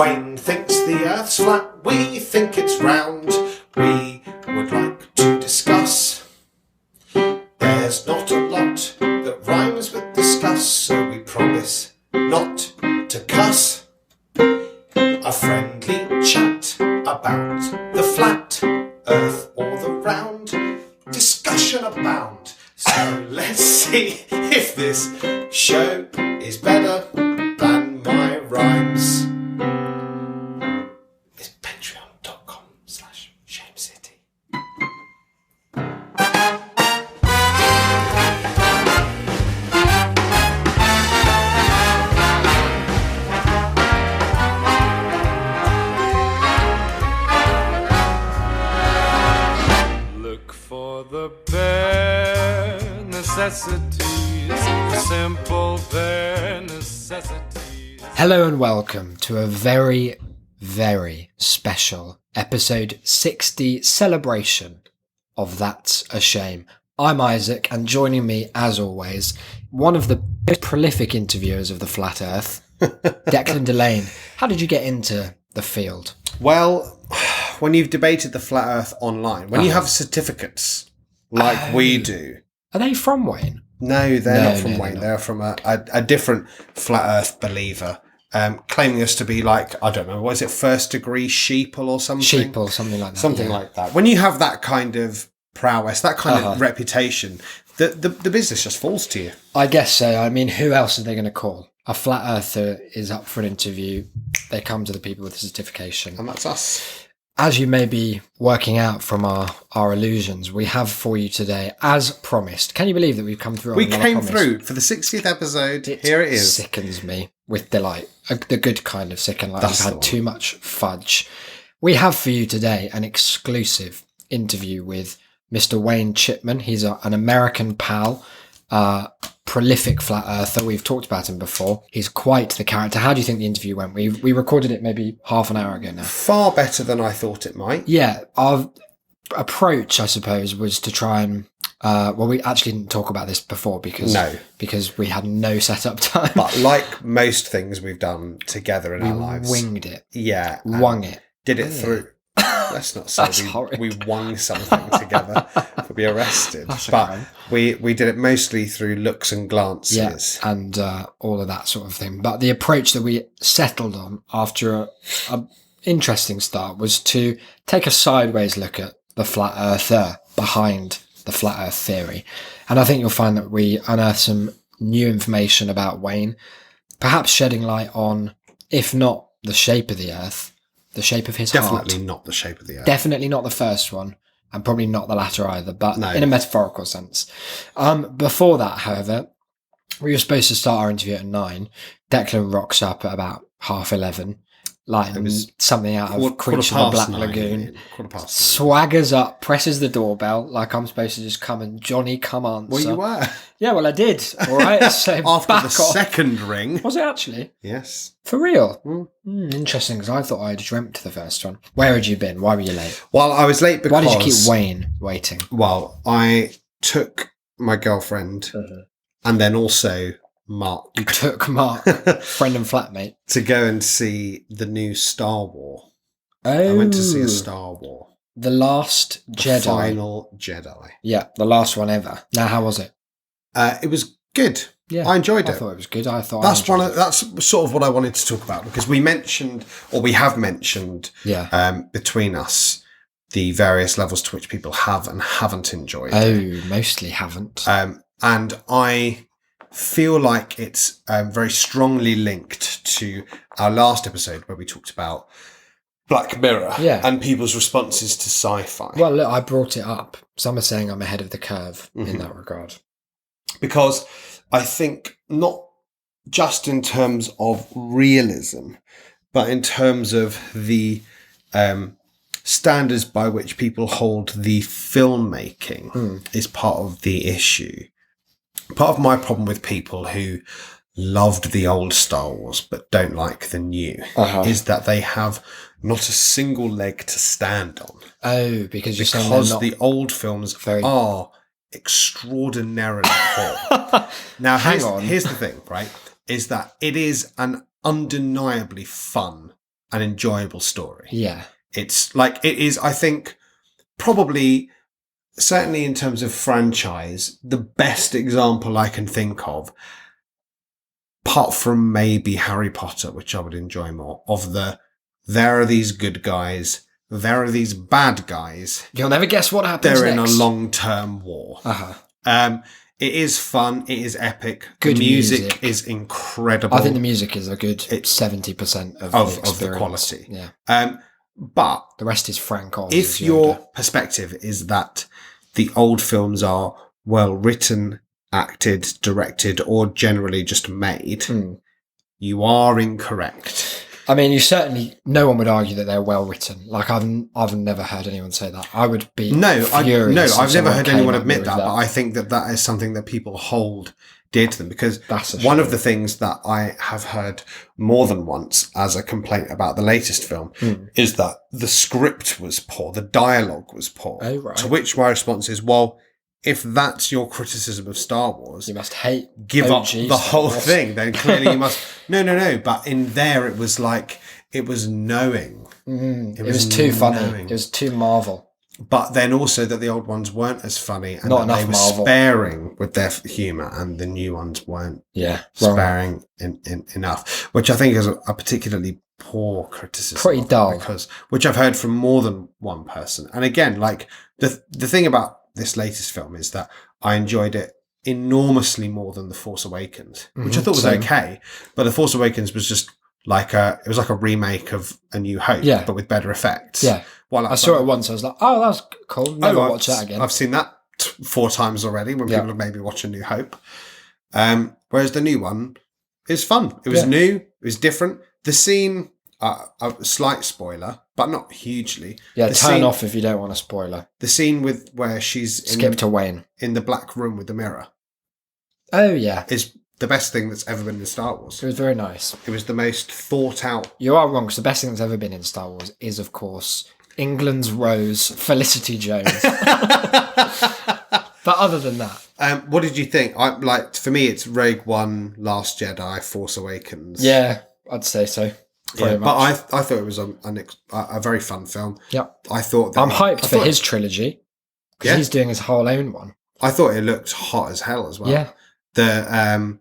Wayne thinks the Earth's flat, we think it's round. We would like to discuss. There's not a lot that rhymes with discuss, so we promise not to cuss. A friendly chat about the flat Earth or the round. Discussion abound. So let's see if this show is better than my rhymes. It's patreon.com/shamecity. Look for the bare necessities, the simple bare necessities. Hello and welcome to a very, very special episode 60 celebration of That's a Shame. I'm Isaac, and joining me, as always, one of the most prolific interviewers of the Flat Earth, Declan Delane. How did you get into the field? Well, when you've debated the flat Earth online, when you have certificates like we do. Are they from Wayne? No, they're not from no, Wayne. they're They're from a different flat Earth believer, claiming us to be like, I don't know, what is it, first degree sheeple or something? Sheeple, something like that. Something yeah. like that. When you have that kind of prowess, that kind of reputation, the business just falls to you. I guess so. I mean, who else are they going to call? A flat earther is up for an interview. They come to the people with the certification. And that's us. As you may be working out from our illusions, we have for you today, as promised. Can you believe that we've come through? We came through for the 60th episode. Here it is. Sickens me with delight. The good kind of sicken, like That's we've the had one. too much fudge. We have for you today an exclusive interview with Mr. Wayne Chipman. He's an American pal, prolific flat earther. We've talked about him before. He's quite the character. How do you think the interview went? We recorded it maybe half an hour ago now. Far better than I thought it might. Yeah, our approach, I suppose, was to try and we actually didn't talk about this before because we had no setup time. But like most things we've done together in our lives, winged it. Yeah, Wung it. did it through. Let's not say we wung something together. We'll be arrested. But we did it mostly through looks and glances. Yeah, and all of that sort of thing. But the approach that we settled on after a interesting start was to take a sideways look at the flat earther behind the flat earth theory. And I think you'll find that we unearth some new information about Wayne, perhaps shedding light on, if not the shape of the earth, the shape of his heart. Definitely not the shape of the Earth. Definitely not the first one, and probably not the latter either, but No. in a metaphorical sense. Before that, however, we were supposed to start our interview at 9. Declan rocks up at about 11:30, like It was something out of Creature of the Black Lagoon. 9:15. Swaggers up, presses the doorbell like I'm supposed to just come and Johnny, come answer. Well, you were. Yeah, well, I did. All right, so After back the off. second ring. Was it actually? Yes. For real? Mm. Interesting, because I thought I'd dreamt the first one. Where had you been? Why were you late? Well, I was late because... Why did you keep Wayne waiting? Well, I took my girlfriend and then also Mark You took Mark, friend and flatmate. to go and see the new Star Wars. Oh, I went to see a Star Wars. The Last The Jedi. Final Jedi. Yeah, the last one ever. Now, how was it? It was good. Yeah, I enjoyed I it. thought it was good. I thought That's I enjoyed it. that's sort of what I wanted to talk about, because we have mentioned between us the various levels to which people have and haven't enjoyed it. Oh, mostly haven't. And I feel like it's very strongly linked to our last episode where we talked about Black Mirror and people's responses to sci-fi. Well, look, I brought it up. Some are saying I'm ahead of the curve in that regard. Because I think not just in terms of realism, but in terms of the standards by which people hold the filmmaking is part of the issue. Part of my problem with people who loved the old Star Wars but don't like the new is that they have not a single leg to stand on. Oh, because you're saying because they're not the old films very- are extraordinarily poor. Now, Hang on. here's the thing, right? Is that it is an undeniably fun an enjoyable story. Yeah. It's like, it is, I think, probably, certainly in terms of franchise, the best example I can think of, apart from maybe Harry Potter, which I would enjoy more, of there are these good guys, there are these bad guys. You'll never guess what happens They're next. in a long-term war. It is fun. It is epic. Good the music music is incredible. I think the music is a good 70% of the quality. Yeah. But The rest is Frank Oz. if as your Yoda. perspective is that the old films are well written, acted, directed, or generally just made, you are incorrect. I mean, no one would argue that they're well written. Like, I've never heard anyone say that. I would be furious I've never heard anyone admit with that, but I think that is something that people hold dear to them, because That's one of the things that I have heard more than once as a complaint about the latest film is that the script was poor, the dialogue was poor. Oh, right. To which my response is, well, if that's your criticism of Star Wars, You must hate give OG up the whole Star Wars. thing, then clearly you must. No. But in there, it was like, it was knowing. It was too funny. knowing. It was too Marvel. But then also that the old ones weren't as funny, and Not that they enough were Marvel. sparing with their humour, and the new ones weren't Yeah. Wrong. sparing enough, which I think is a particularly poor criticism. Pretty of it, dull. which I've heard from more than one person. And again, like the thing about this latest film is that I enjoyed it enormously more than The Force Awakens, which I thought was Same. okay. But The Force Awakens was just like it was like a remake of A New Hope, Yeah. but with better effects. Yeah. While I saw it once. I was like, oh, that was cool. Never watch that again. I've seen that 4 times already when people have maybe watched A New Hope. Whereas the new one is fun. It was new. It was different. The scene, a slight spoiler, but not hugely. Yeah, the turn scene, off if you don't want a spoiler. The scene where she's Skip to Wayne. in the black room with the mirror Oh, yeah. is the best thing that's ever been in Star Wars. It was very nice. It was the most thought out. You are wrong, because the best thing that's ever been in Star Wars is, of course, England's Rose, Felicity Jones. But other than that... What did you think? For me, it's Rogue One, Last Jedi, Force Awakens. Yeah, I'd say so. Yeah, Much. but I thought it was a very fun film. Yep. I thought that I'm hyped for his trilogy, because he's doing his whole own one. I thought it looked hot as hell as well. Yeah. The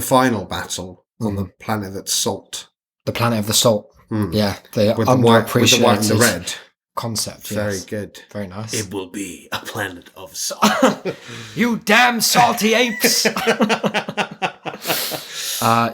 final battle on the planet that's salt. The Planet of the Salt. Yeah, the With the white underappreciated and the red. concept. Very Yes. good. Very nice. It will be a planet of salt. You damn salty apes!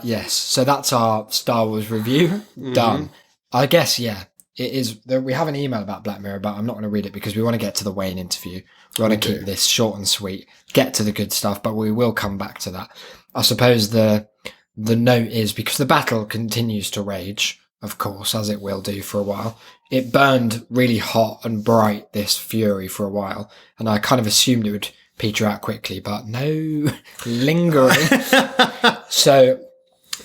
Yes, so that's our Star Wars review. Done. I guess, yeah, it is. We have an email about Black Mirror, but I'm not going to read it because we want to get to the Wayne interview. We want to keep this short and sweet, get to the good stuff, but we will come back to that. I suppose the note is, because the battle continues to rage, of course, as it will do for a while. It burned really hot and bright, this fury, for a while, and I kind of assumed it would peter out quickly, but no, lingering. So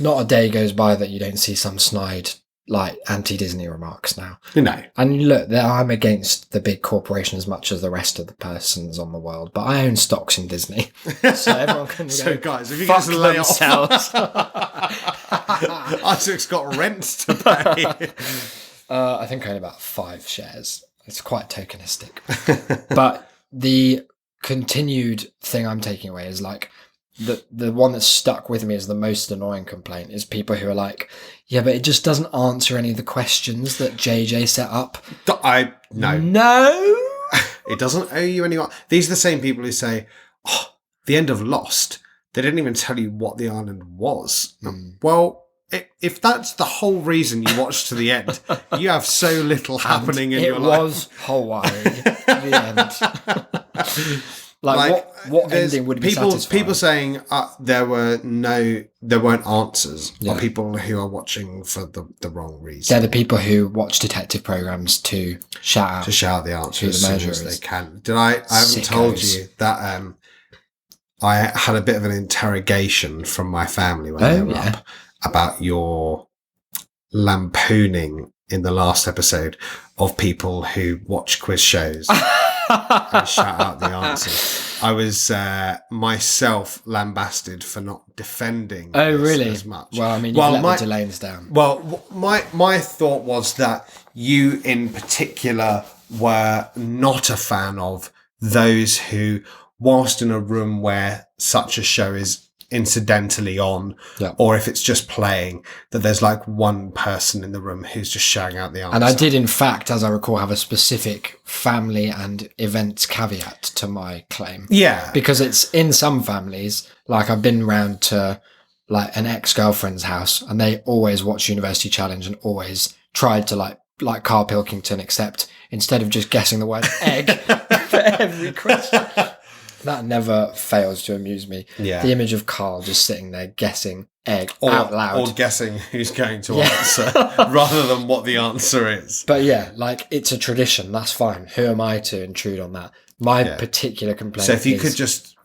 not a day goes by that you don't see some snide, like, anti-Disney remarks now. No. And look, I'm against the big corporation as much as the rest of the persons on the world, but I own stocks in Disney. So everyone can So go, guys, if you fuck guys lay themselves. off, Isaac's got rent to pay. I think I own about 5 shares. It's quite tokenistic. But the continued thing I'm taking away is, like, the one that's stuck with me as the most annoying complaint is people who are like, yeah, but it just doesn't answer any of the questions that JJ set up. No. It doesn't owe you any. These are the same people who say, oh, the end of Lost, they didn't even tell you what the island was. Well, if that's the whole reason you watch to the end, you have so little happening in your life. It was Hawaii. The end. What ending would be satisfying? People saying there weren't answers are people who are watching for the wrong reason. They're the people who watch detective programs to shout out the answer who as the soon murderer as is. they can. I haven't told you that I had a bit of an interrogation from my family when they were up about your lampooning in the last episode of people who watch quiz shows and shout out the answers. I was myself lambasted for not defending Oh, this really? as much. Well, I mean, you've let the Delanes down. Well, my thought was that you in particular were not a fan of those who, whilst in a room where such a show is incidentally on, or if it's just playing, that there's like one person in the room who's just shouting out the answer. And I did, in fact, as I recall, have a specific family and events caveat to my claim. Yeah. Because it's in some families, like I've been round to like an ex-girlfriend's house and they always watch University Challenge and always tried to like Carl Pilkington, except instead of just guessing the word egg for every question. That never fails to amuse me. Yeah. The image of Carl just sitting there guessing egg out loud. Or guessing who's going to answer rather than what the answer is. But yeah, like it's a tradition. That's fine. Who am I to intrude on that? My particular complaint So if you could just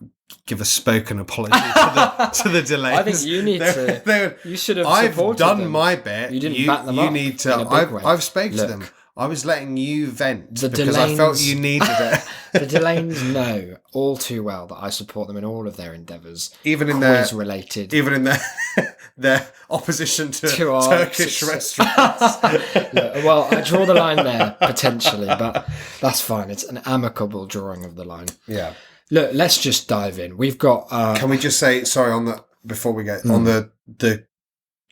give a spoken apology to the Delanes. I think you need to. You should have I've supported done them. my bit. You didn't back them up. You need to. in a big way. I've spoken to Look, them. I was letting you vent The because I felt Delanes- you needed it. The Delanes know all too well that I support them in all of their endeavours, Even in quiz related. Even in their opposition to our Turkish restaurants. Look, well, I draw the line there potentially, but that's fine. It's an amicable drawing of the line. Yeah. Look, let's just dive in. We've got. Can we just say sorry on the before we go on the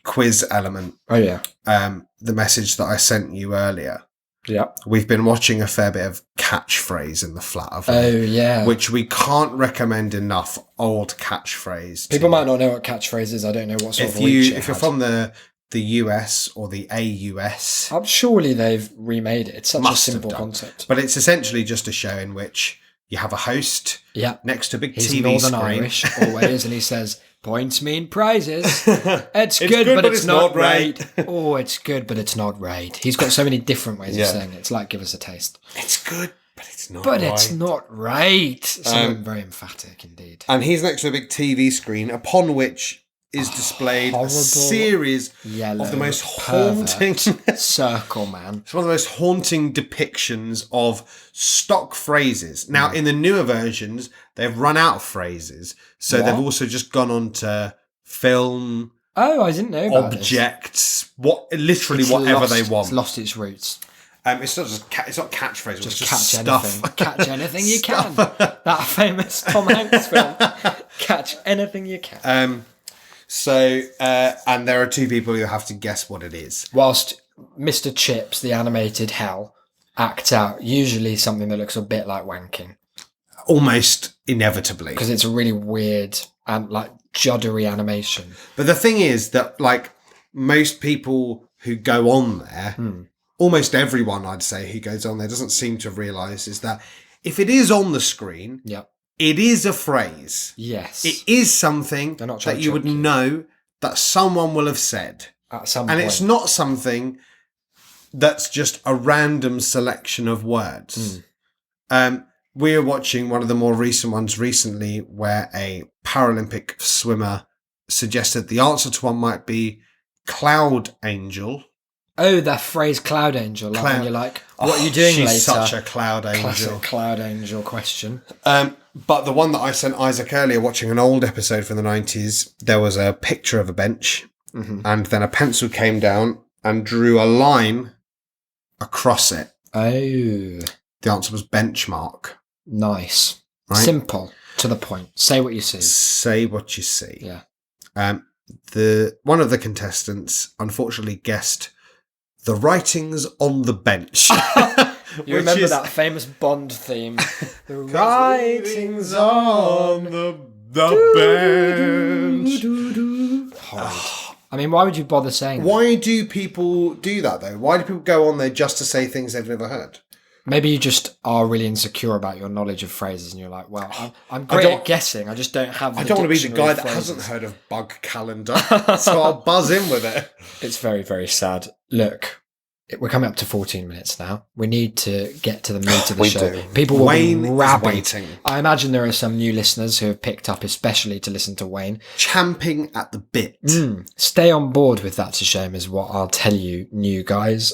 quiz element? Oh yeah. The message that I sent you earlier. Yeah. We've been watching a fair bit of catchphrase in the flat of Oh yeah. which we can't recommend enough. Old catchphrase. People might not know what catchphrase is. I don't know what sort of if reach you're from the US or the AUS, surely they've remade it. It's such a Must have simple done. concept. But it's essentially just a show in which you have a host next to a big He's TV Northern screen. Irish always, and he says, "Points mean prizes. It's good, but it's not right. Oh, it's good, but it's not right." He's got so many different ways of saying it. It's like, give us a taste. It's good, but it's not But right. it's not right. Something very emphatic indeed. And he's next to a big TV screen upon which is displayed a horrible series Yellow of the most pervert haunting... circle man. It's one of the most haunting depictions of stock phrases. Now, in the newer versions, they've run out of phrases. So they've also just gone on to film, Oh, I didn't know about objects, whatever they want. It's lost its roots. It's not just it's not catchphrases. Just it's catch just stuff. anything. Catch anything you can. That famous Tom Hanks film. Catch anything you can. And there are two people who have to guess what it is. Whilst Mr. Chips, the animated hell, acts out usually something that looks a bit like wanking. Almost inevitably. Because it's a really weird and like juddery animation. But the thing is that like most people who go on there, almost everyone I'd say who goes on there doesn't seem to realise is that if it is on the screen, it is a phrase. Yes. It is something They're not trying that to you would trick you. know that someone will have said. At some And point. it's not something that's just a random selection of words. We're watching one of the more recent ones recently where a Paralympic swimmer suggested the answer to one might be cloud angel. Oh, that phrase cloud angel. Like when you're like, what are you doing she's later? Such a cloud angel. Classic cloud angel question. But the one that I sent Isaac earlier, watching an old episode from the 90s, there was a picture of a bench and then a pencil came down and drew a line across it. Oh, The answer was benchmark. nice. Right? Simple. To the point. Say what you see. Say what you see. Yeah. One of the contestants unfortunately guessed the writings on the bench. You remember that famous Bond theme? The writings on the bench. Horrid. I mean, why would you bother saying that? Why do people do that though? Why do people go on there just to say things they've never heard? Maybe you just are really insecure about your knowledge of phrases and you're like, well, I'm great at guessing. I just don't have the I don't want to be the dictionary guy of that phrases. hasn't heard of bug calendar, so I'll buzz in with it. It's very, very sad. Look, we're coming up to 14 minutes now. We need to get to the meat of the We show. do. People will Wayne be is rabid. waiting. I imagine there are some new listeners who have picked up especially to listen to Wayne. Champing at the bit. Stay on board with That's a Shame is what I'll tell you, new guys.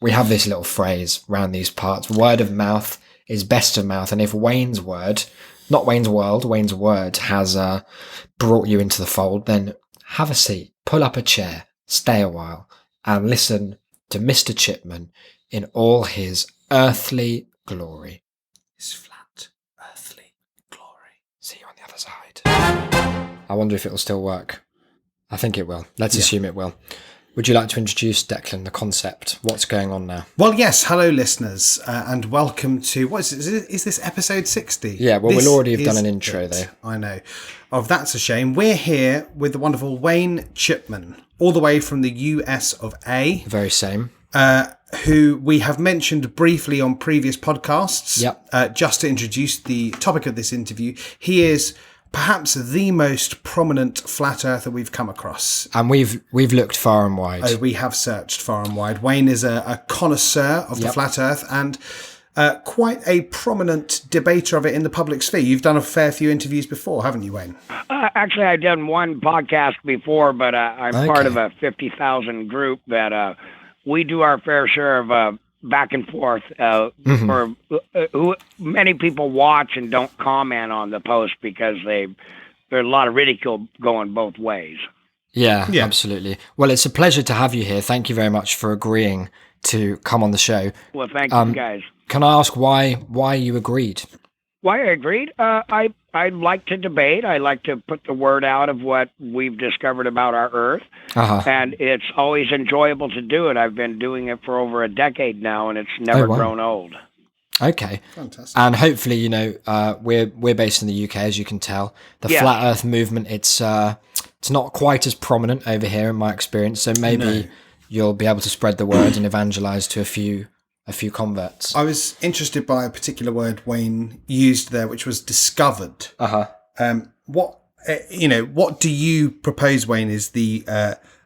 We have this little phrase around these parts. Word of mouth is best of mouth. And if Wayne's word not Wayne's World, Wayne's Word has brought you into the fold, then have a seat, pull up a chair, stay a while, and listen to Mr. Chipman in all his earthly glory. His flat, earthly glory. See you on the other side. I wonder if it'll still work. I think it will. Let's assume it will. Would you like to introduce, Declan, the concept? What's going on now? Well, yes. Hello, listeners, and welcome to... What is it? Is this episode 60? Yeah, well, we'll already have done an intro, though. I know. Oh, that's a shame. We're here with the wonderful Wayne Chipman, all the way from the US of A. Very same. Who we have mentioned briefly on previous podcasts. Yep. Just to introduce the topic of this interview, he is perhaps the most prominent flat earther we've come across. And we've looked far and wide. Oh, we have searched far and wide. Wayne is a connoisseur of the flat earth and quite a prominent debater of it in the public sphere. You've done a fair few interviews before, haven't you, Wayne? Actually, I've done one podcast before, but I'm part of a 50,000 group that we do our fair share of back and forth for who many people watch and don't comment on the post because there's a lot of ridicule going both ways. Yeah, absolutely. Well, it's a pleasure to have you here. Thank you very much for agreeing to come on the show. Well, thank you, guys. Can I ask why you agreed? Why I agreed? I like to debate. I like to put the word out of what we've discovered about our Earth. And it's always enjoyable to do it. I've been doing it for over a decade now, and it's never grown old. Okay. Fantastic. And hopefully, we're based in the UK, as you can tell. The Flat Earth movement, it's not quite as prominent over here in my experience. So maybe you'll be able to spread the word and evangelize to a few converts. I was interested by a particular word Wayne used there, which was discovered. What do you propose, Wayne, is the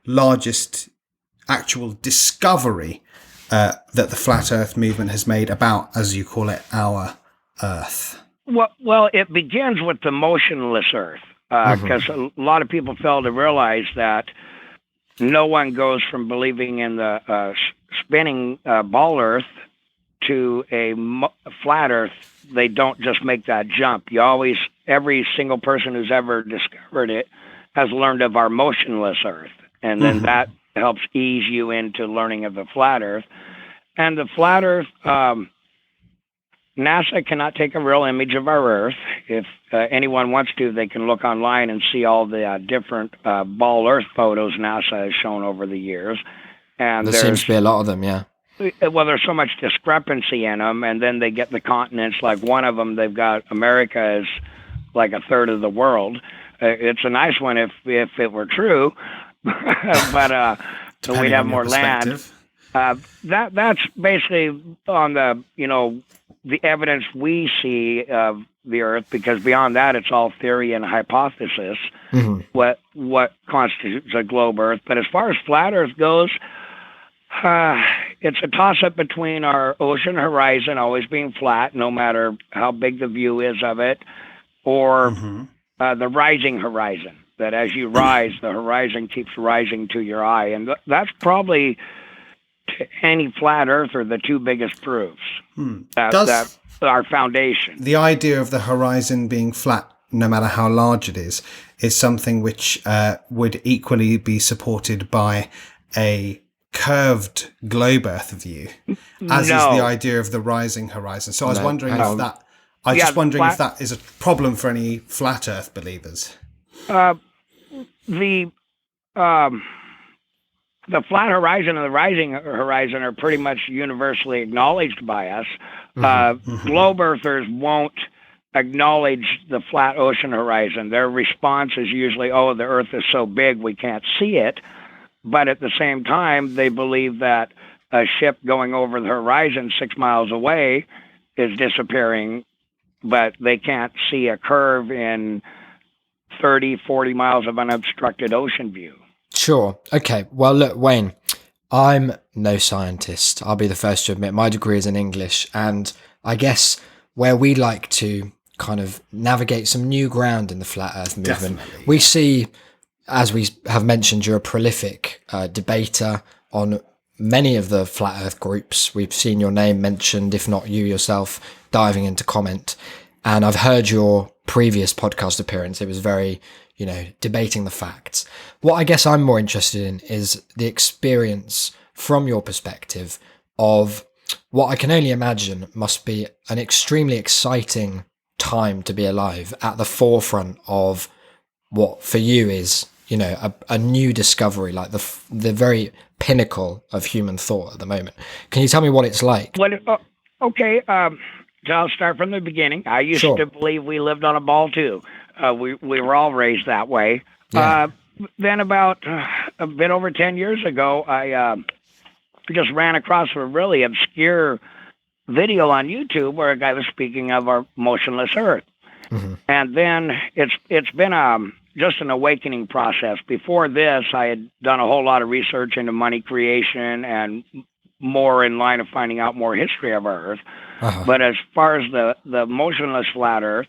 largest actual discovery that the flat Earth movement has made about, as you call it, our Earth? Well, it begins with the motionless Earth, because a lot of people fail to realize that no one goes from believing in the spinning ball Earth to a flat Earth. They don't just make that jump. Every single person who's ever discovered it has learned of our motionless Earth, and then that helps ease you into learning of the flat Earth. And the flat Earth, NASA cannot take a real image of our Earth. If anyone wants to, they can look online and see all the different ball Earth photos NASA has shown over the years. And there seems to be a lot of them, yeah. Well, there's so much discrepancy in them, and then they get the continents. Like one of them, they've got America as like a third of the world. It's a nice one if it were true, but we'd have more land. That's basically on the evidence we see of the Earth, because beyond that, it's all theory and hypothesis. What constitutes a globe Earth? But as far as flat Earth goes, it's a toss-up between our ocean horizon always being flat, no matter how big the view is of it, or the rising horizon, that as you rise, the horizon keeps rising to your eye. And that's probably, to any flat earther, the two biggest proofs. That our foundation. The idea of the horizon being flat, no matter how large it is something which would equally be supported by a curved globe Earth view, as is the idea of the rising horizon. So I was wondering if that... if that is a problem for any flat Earth believers. The flat horizon and the rising horizon are pretty much universally acknowledged by us. Globe Earthers won't acknowledge the flat ocean horizon. Their response is usually, "Oh, the Earth is so big we can't see it." But at the same time, they believe that a ship going over the horizon 6 miles away is disappearing, but they can't see a curve in 30, 40 miles of unobstructed ocean view. Sure. Okay. Well, look, Wayne, I'm no scientist. I'll be the first to admit my degree is in English. And I guess where we like to kind of navigate some new ground in the flat Earth movement, we see, as we have mentioned, you're a prolific debater on many of the flat Earth groups. We've seen your name mentioned, if not you yourself, diving into comment. And I've heard your previous podcast appearance. It was very, debating the facts. What I guess I'm more interested in is the experience from your perspective of what I can only imagine must be an extremely exciting time to be alive at the forefront of what for you is, a new discovery, like the very pinnacle of human thought at the moment. Can you tell me what it's like? Okay. So I'll start from the beginning. I used Sure. to believe we lived on a ball too. We were all raised that way. Yeah. Then about a bit over 10 years ago, I just ran across a really obscure video on YouTube where a guy was speaking of our motionless Earth. Mm-hmm. And then it's been just an awakening process. Before this, I had done a whole lot of research into money creation and more in line of finding out more history of our Earth. Uh-huh. But as far as the motionless flat Earth,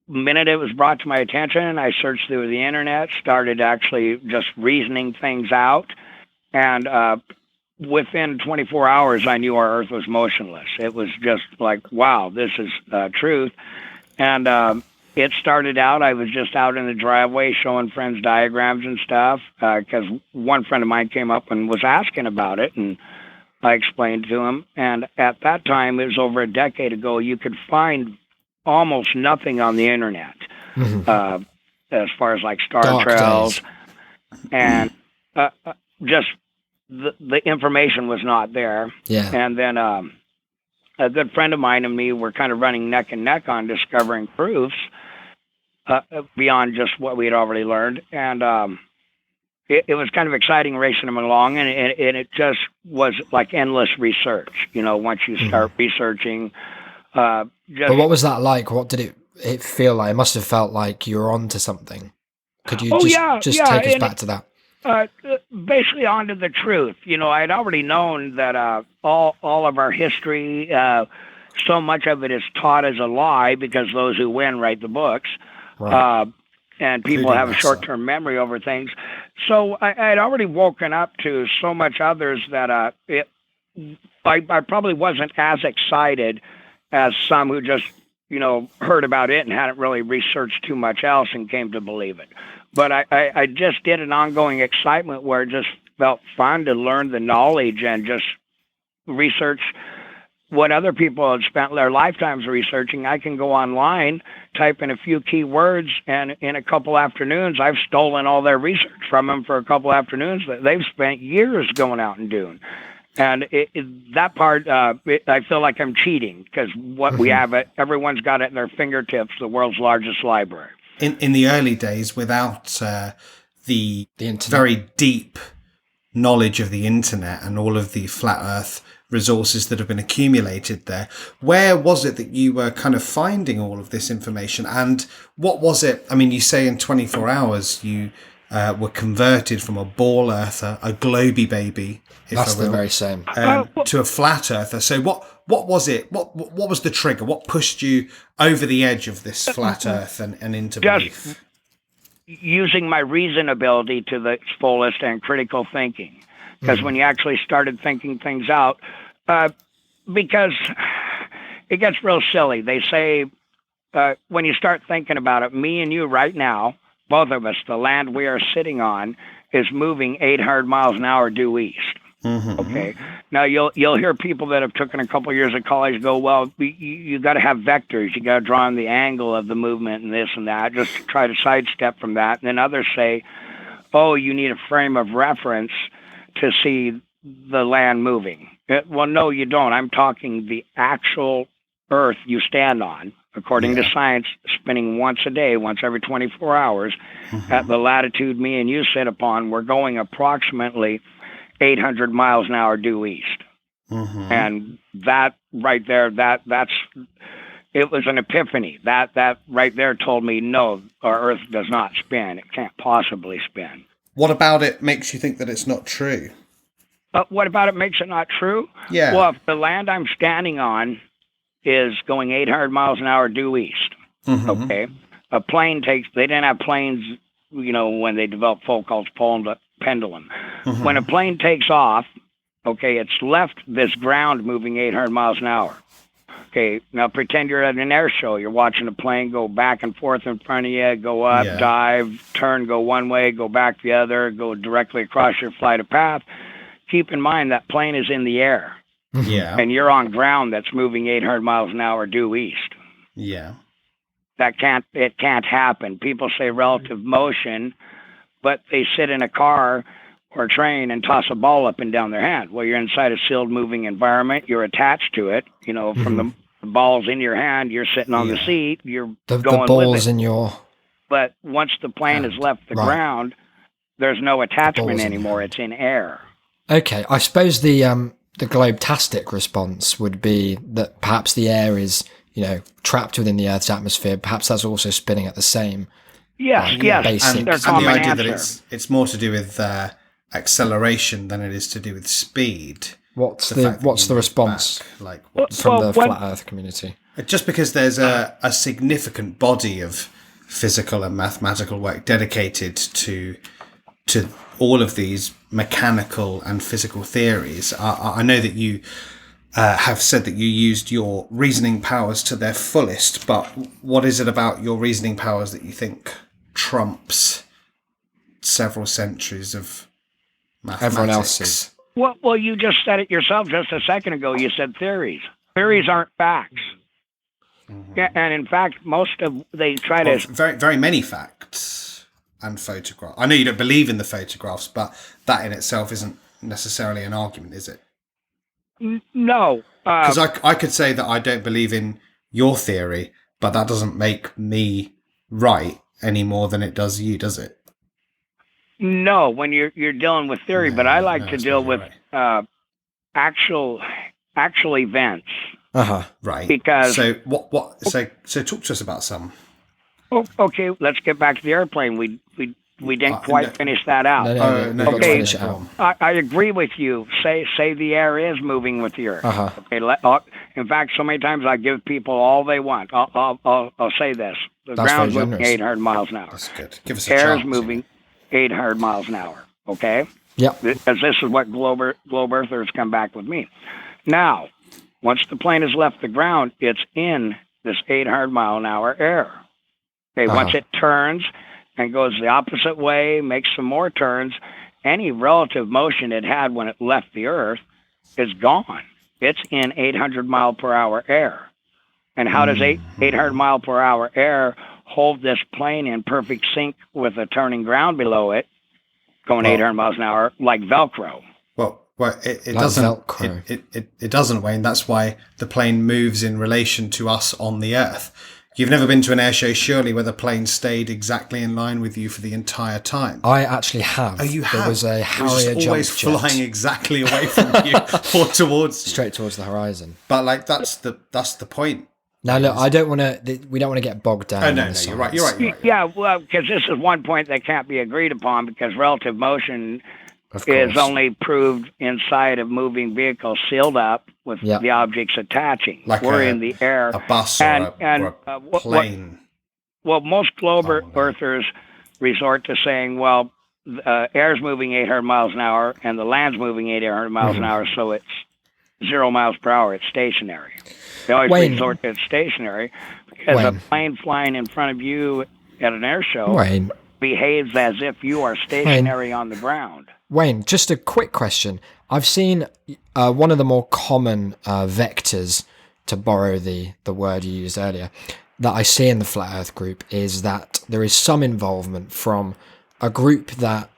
minute it was brought to my attention, I searched through the internet, started actually just reasoning things out, and within 24 hours, I knew our Earth was motionless. It was just like, wow, this is truth. And it started out, I was just out in the driveway showing friends diagrams and stuff, because one friend of mine came up and was asking about it, and I explained to him. And at that time, it was over a decade ago, you could find almost nothing on the internet, as far as like star Dark trails, days. and just the information was not there. Yeah. And then a good friend of mine and me were kind of running neck and neck on discovering proofs beyond just what we had already learned. And it was kind of exciting racing them along, and it just was like endless research. Once you start researching. But what was that like? What did it feel like? It must have felt like you were onto something. Could you just take us back to that? Basically onto the truth. I'd already known that all of our history, so much of it is taught as a lie because those who win write the books. Right. And people have a short-term memory over things. So I'd already woken up to so much others that I probably wasn't as excited as some who just, heard about it and hadn't really researched too much else and came to believe it. But I just did an ongoing excitement where it just felt fun to learn the knowledge and just research what other people had spent their lifetimes researching. I can go online, type in a few keywords, and in a couple afternoons, I've stolen all their research from them for a couple afternoons that they've spent years going out and doing. And that part, I feel like I'm cheating because what we have, everyone's got it at their fingertips, the world's largest library. In the early days, without the internet. very deep knowledge of the internet and all of the flat Earth resources that have been accumulated there, where was it that you were kind of finding all of this information? And what was it? I mean, you say in 24 hours you were converted from a ball earther, a globy baby, if That's I will, the very same. to a flat earther. So what was it? What was the trigger? What pushed you over the edge of this flat Earth and into belief? Using my reason ability to the fullest and critical thinking. Because when you actually started thinking things out, because it gets real silly. They say when you start thinking about it, me and you right now, both of us, the land we are sitting on is moving 800 miles an hour due east. Okay. Now you'll hear people that have taken a couple of years of college go, well, you got to have vectors. You got to draw on the angle of the movement and this and that, just to try to sidestep from that. And then others say, oh, you need a frame of reference to see the land moving. Well, no, you don't. I'm talking the actual Earth you stand on, according to science, spinning once a day, once every 24 hours, at the latitude me and you sit upon. We're going approximately 800 miles an hour due east. And that right there, that's it was an epiphany. That right there told me, no, our Earth does not spin. It can't possibly spin. What about it makes you think that it's not true? What about it makes it not true? Yeah. Well, if the land I'm standing on is going 800 miles an hour due east, okay, a plane they didn't have planes, when they developed Foucault's pendulum. When a plane takes off, okay, it's left this ground moving 800 miles an hour. Okay, now pretend you're at an air show. You're watching a plane go back and forth in front of you, go up, dive, turn, go one way, go back the other, go directly across your flight of path. Keep in mind that plane is in the air. Yeah. And you're on ground that's moving 800 miles an hour due east. Yeah. It can't happen. People say relative motion, but they sit in a car or train and toss a ball up and down their hand. Well, you're inside a sealed moving environment. You're attached to it. You know, from the ball's in your hand, you're sitting on the seat. You're the going ball's with it. in your... But once the plane has left the ground, there's no attachment anymore. It's in air. Okay, I suppose the globe-tastic response would be that perhaps the air is, trapped within the Earth's atmosphere. Perhaps that's also spinning at the same. Yes. Basic. And the idea that it's more to do with acceleration than it is to do with speed. What's the response Back, from the flat Earth community? Just because there's a significant body of physical and mathematical work dedicated to all of these mechanical and physical theories. I know that you have said that you used your reasoning powers to their fullest, but what is it about your reasoning powers that you think trumps several centuries of mathematics? Everyone else's. Well, you just said it yourself just a second ago. You said theories. Theories aren't facts. Yeah, and in fact, they try to... Very, very many facts and photographs. I know you don't believe in the photographs, but that in itself isn't necessarily an argument, is it? No. Because I could say that I don't believe in your theory, but that doesn't make me right any more than it does you, does it? No, when you're dealing with theory, but I like to deal with actual events. Right. Because so so talk to us about some. Oh, okay, let's get back to the airplane. We didn't quite finish that out. No, okay, finish it out. I agree with you. Say the air is moving with the earth. Okay. In fact, so many times I give people all they want. I'll say this: the ground's moving 800 miles an hour. That's good. Give us a Air's chance. moving 800 miles an hour. Okay. Yep. Because this is what globe earthers come back with me. Now, once the plane has left the ground, it's in this 800 mile an hour air. Okay. Once it turns and goes the opposite way, makes some more turns, any relative motion it had when it left the Earth is gone. It's in 800 mile per hour air. And how does 800 mile per hour air hold this plane in perfect sync with the turning ground below it, going 800 miles an hour, like Velcro? Well, it Like doesn't. Velcro. It doesn't, Wayne. That's why the plane moves in relation to us on the Earth. You've never been to an air show, surely, where the plane stayed exactly in line with you for the entire time. I actually have. Oh, you have? There was a Harrier It was always jump jet flying exactly away from you or towards you. straight towards the horizon. But like that's the point. Now, look, we don't want to get bogged down. Oh in no, the you're right. science. You're right. Yeah, well, because this is one point that can't be agreed upon, because relative motion Of is course. only proved inside of moving vehicles sealed up with the objects attaching. Like We're in the air. A bus or a plane. Well, most globe earthers resort to saying, well, air's moving 800 miles an hour and the land's moving 800 miles an hour, so it's 0 miles per hour. It's stationary. They always resort to stationary because a plane flying in front of you at an air show behaves as if you are stationary on the ground. Wayne, just a quick question. I've seen one of the more common vectors, to borrow the word you used earlier, that I see in the Flat Earth group is that there is some involvement from a group that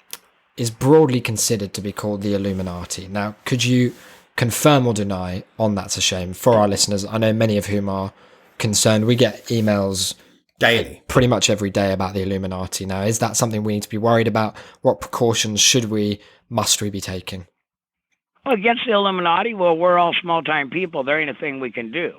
is broadly considered to be called the Illuminati. Now, could you confirm or deny on That's a Shame for our listeners? I know many of whom are concerned. We get emails Daily. pretty much every day about the Illuminati. Now, is that something we need to be worried about? What precautions must we be taking? Well, against the Illuminati, well, we're all small-time people. There ain't a thing we can do.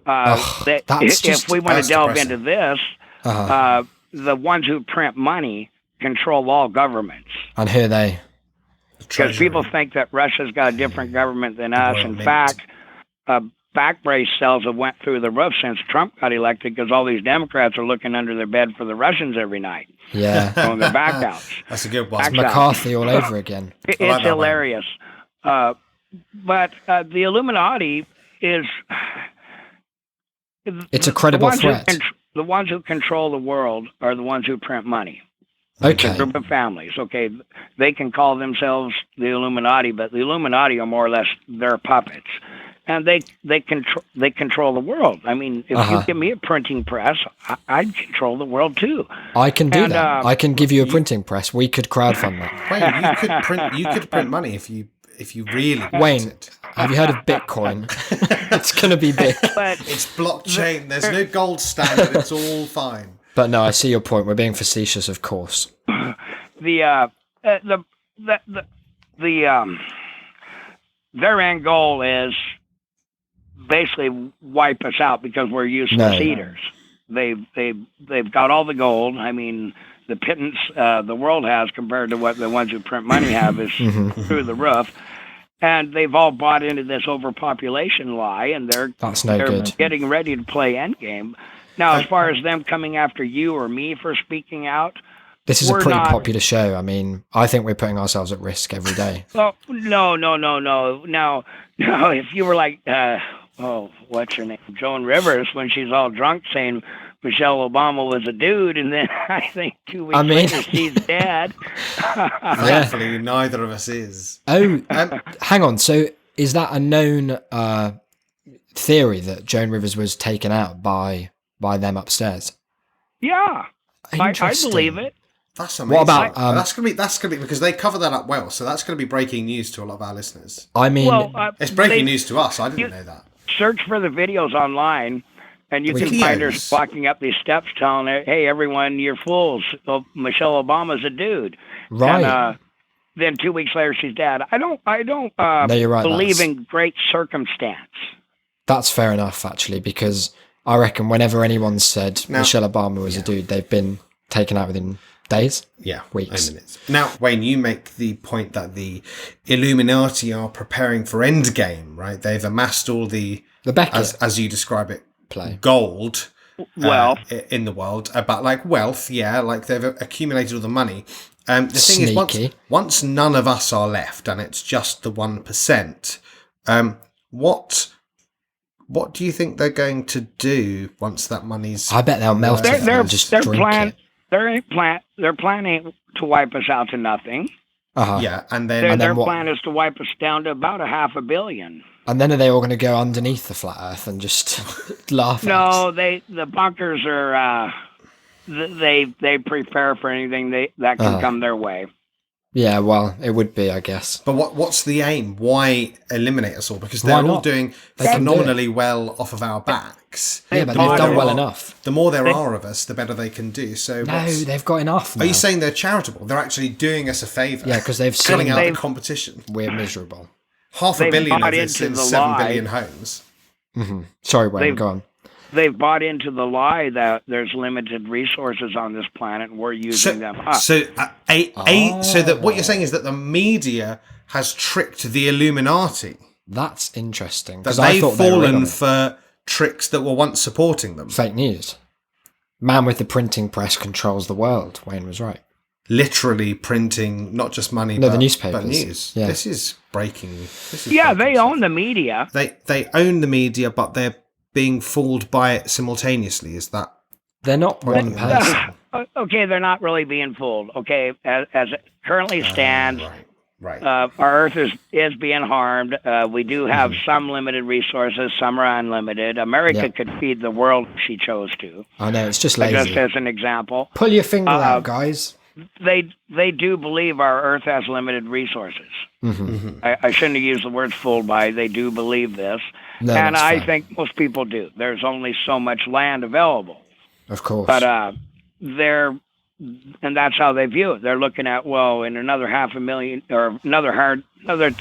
If we want to delve into this, the ones who print money control all governments. And who are they? Because people think that Russia's got a different government than us. In fact, back brace sales have went through the roof since Trump got elected, because all these Democrats are looking under their bed for the Russians every night. Yeah. On their back outs. That's a good one. It's McCarthy all over again. It's hilarious. But the Illuminati is... It's a credible threat. The ones who control the world are the ones who print money. Okay. It's a group of families. Okay, they can call themselves the Illuminati, but the Illuminati are more or less their puppets, and they control the world. I mean, if you give me a printing press, I'd control the world too. I can do that. I can give you a printing press. We could crowdfund that. Wayne, you could print money if you really Wayne, wanted. have you heard of Bitcoin? It's gonna be big. But It's blockchain. There's no gold standard. It's all fine. But no, I see your point. We're being facetious, of course. their end goal is basically wipe us out because we're useless eaters. They've got all the gold. I mean, the pittance the world has compared to what the ones who print money have is through the roof. And they've all bought into this overpopulation lie, and they're good. getting ready to play endgame. Now, as far as them coming after you or me for speaking out, this is a pretty popular show. I mean, I think we're putting ourselves at risk every day. Oh, no. Now, if you were like, what's her name? Joan Rivers, when she's all drunk saying Michelle Obama was a dude, and then I think 2 weeks later she's dead. Thankfully, neither of us is. Oh, hang on. So is that a known theory that Joan Rivers was taken out by them upstairs? Yeah, I believe it. That's amazing. What about that's gonna be because they cover that up well. So that's gonna be breaking news to a lot of our listeners. I mean, it's breaking news to us. I didn't know that. Search for the videos online, and you can find her walking up these steps, telling her, "Hey, everyone, you're fools. Michelle Obama's a dude." Right. And, then 2 weeks later, she's dead. I don't no, you're right, believe in great circumstance. That's fair enough, actually, because I reckon whenever anyone's said Michelle Obama was a dude, they've been taken out within days, weeks. Minutes. Now, Wayne, you make the point that the Illuminati are preparing for Endgame, right? They've amassed all the Beckett, as you describe it, gold, wealth in the world, about like wealth, like they've accumulated all the money. The thing is, once none of us are left, and it's just the 1%, what do you think they're going to do once that money's? I bet they'll melt it and just drink it. They're planning to wipe us out to nothing. Yeah, and then their plan is to wipe us down to about 500 million. And then are they all going to go underneath the flat Earth and just laugh? No, the bunkers are. They prepare for anything that can come their way. Yeah, well, it would be, I guess. But what's the aim? Why eliminate us all? Because they're all doing phenomenally well off of our backs. Yeah, but they've done well enough. The more there are of us, the better they can do. So they've got enough now. Are you saying they're charitable? They're actually doing us a favour. Yeah, because they've selling seen out the competition. We're miserable. 500 million of this in 7 billion homes. Mm-hmm. Sorry, Wayne, go on. They've bought into the lie that there's limited resources on this planet and we're using them up. So that what you're saying is that the media has tricked the Illuminati. That's interesting. That they've fallen for tricks that were once supporting them. Fake news. Man with the printing press controls the world. Wayne was right. Literally printing not just money, the newspapers. But news. Yeah. This is breaking. They own the media. They own the media, but they're being fooled by it simultaneously. Is that? They're not one person. Okay, they're not really being fooled. Okay, as it currently stands, right. Our Earth is being harmed. We do have some limited resources. Some are unlimited. America could feed the world if she chose to. I know, it's just lazy. Just as an example. Pull your finger out, guys. They do believe our Earth has limited resources. Mm-hmm. I shouldn't have used the word fooled by. They do believe this. No, and I think most people do. There's only so much land available. Of course. But and that's how they view it. They're looking at, well, in another 500,000 or another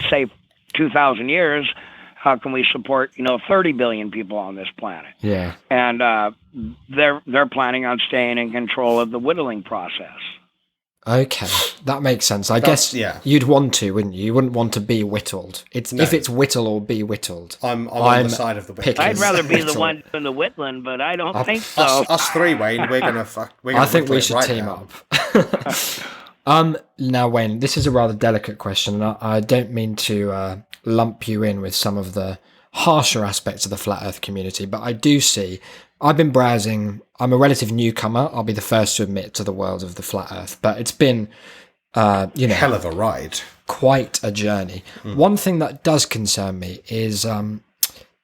say 2,000 years, how can we support 30 billion people on this planet? Yeah. And they're planning on staying in control of the whittling process. Okay, that makes sense. I guess you'd want to, wouldn't you? You wouldn't want to be whittled. If it's whittle or be whittled. I'm on the side of the whittle. I'd rather be the one doing the whittling, but I don't think so. Us three, Wayne, we're gonna I think we should team up. Now, Wayne, this is a rather delicate question, and I don't mean to lump you in with some of the harsher aspects of the flat Earth community, but I do see. I've been browsing. I'm a relative newcomer. I'll be the first to admit to the world of the flat Earth, but it's been, hell of a ride. Quite a journey. One thing that does concern me is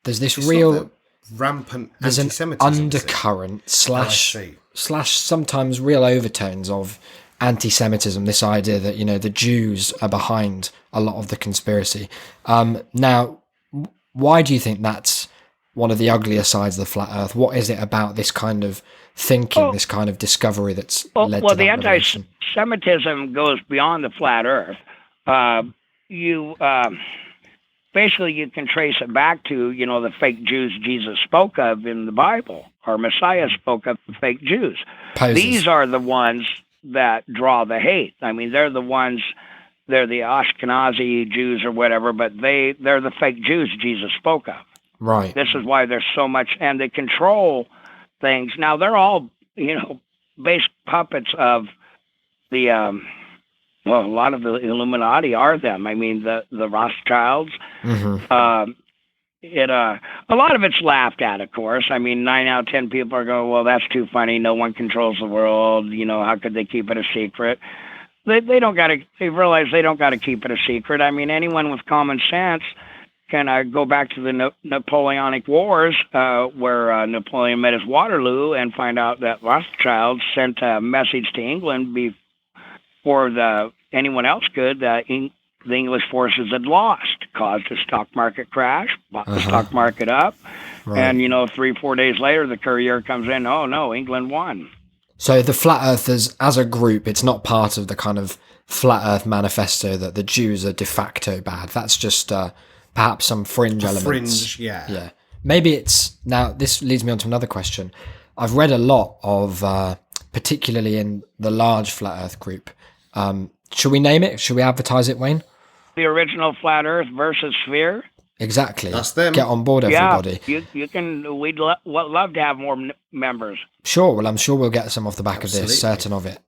there's this real rampant there's an anti-Semitism undercurrent slash sometimes real overtones of anti-Semitism. This idea that the Jews are behind a lot of the conspiracy. Now, why do you think that's one of the uglier sides of the flat Earth? What is it about this kind of thinking, this kind of discovery that's led to that the revelation? anti-Semitism goes beyond the flat Earth. Basically, you can trace it back to, the fake Jews Jesus spoke of in the Bible, or Messiah spoke of the fake Jews. Poses. These are the ones that draw the hate. I mean, they're the Ashkenazi Jews or whatever, but they're the fake Jews Jesus spoke of. Right. This is why there's so much, and they control things. Now, they're all, base puppets of the, a lot of the Illuminati are them. I mean, the Rothschilds. Mm-hmm. A lot of it's laughed at, of course. I mean, 9 out of 10 people are going, well, that's too funny. No one controls the world. How could they keep it a secret? They realize they don't got to keep it a secret. I mean, anyone with common sense can go back to the Napoleonic Wars, where Napoleon met his Waterloo, and find out that Rothschild sent a message to England before anyone else could, that the English forces had lost, caused a stock market crash, bought the stock market up, and 3-4 days later the courier comes in, oh no, England won. So the flat earthers as a group, it's not part of the kind of flat earth manifesto that the Jews are de facto bad. That's just perhaps some fringe elements. Fringe, yeah. Yeah. Maybe it's, now this leads me on to another question. I've read a lot of, particularly in the large flat earth group. Should we name it? Should we advertise it, Wayne? The original flat Earth versus sphere. Exactly. That's them. Get on board, everybody. Yeah, you can. We'd love to have more members. Sure. Well, I'm sure we'll get some off the back Absolutely. of this. Certain of it.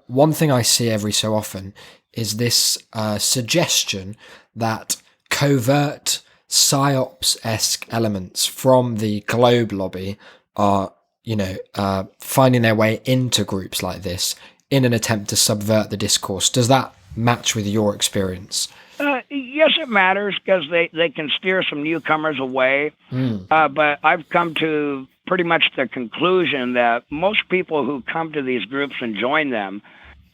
One thing I see every so often is this suggestion that covert psyops-esque elements from the Globe lobby are, finding their way into groups like this in an attempt to subvert the discourse. Does that match with your experience? Yes, it matters, because they can steer some newcomers away. But I've come to pretty much the conclusion that most people who come to these groups and join them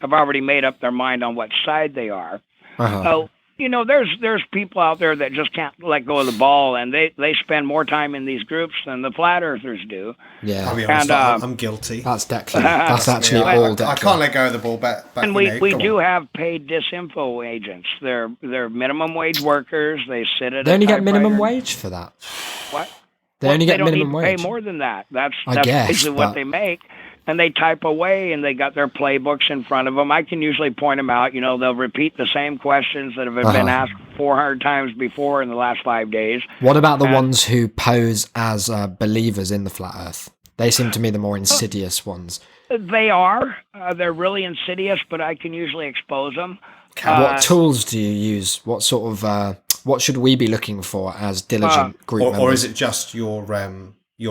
have already made up their mind on what side they are. So, there's people out there that just can't let go of the ball, and they spend more time in these groups than the flat earthers do. Yeah. I'll be honest, I'm guilty. That's Declan. That's actually all Declan. I can't let go of the ball back. And we do have paid disinfo agents. They're minimum wage workers. They sit at. They only get typewriter. minimum wage for that. What? They only get don't minimum need to wage. pay more than that. That's guess, basically what they make. And they type away, and they got their playbooks in front of them. I can usually point them out. They'll repeat the same questions that have been asked 400 times before in the last 5 days. What about the ones who pose as believers in the flat Earth? They seem to me the more insidious ones. They are. They're really insidious, but I can usually expose them. What tools do you use? What sort of what should we be looking for as diligent group members? Or is it just your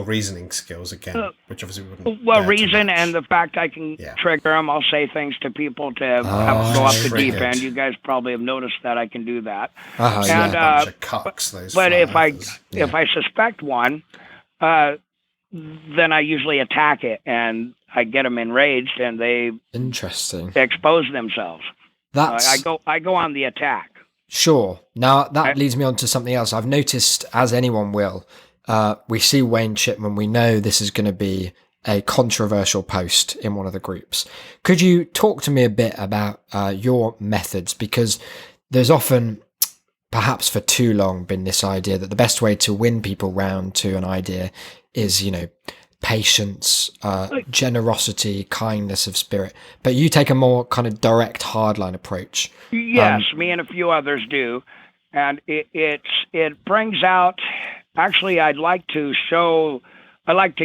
reasoning skills again, which obviously we wouldn't. Well, reason and the fact I can trigger them. I'll say things to people to have go off the deep end. You guys probably have noticed that I can do that. And bunch of cucks, those but if flyers. I suspect one, then I usually attack it, and I get them enraged, and they expose themselves. I go on the attack. Sure. Now that leads me on to something else. I've noticed, as anyone will. We see Wayne Chipman. We know this is going to be a controversial post in one of the groups. Could you talk to me a bit about your methods? Because there's often, perhaps for too long, been this idea that the best way to win people round to an idea is, patience, generosity, kindness of spirit. But you take a more kind of direct, hardline approach. Yes, me and a few others do. And it brings out... Actually, I like to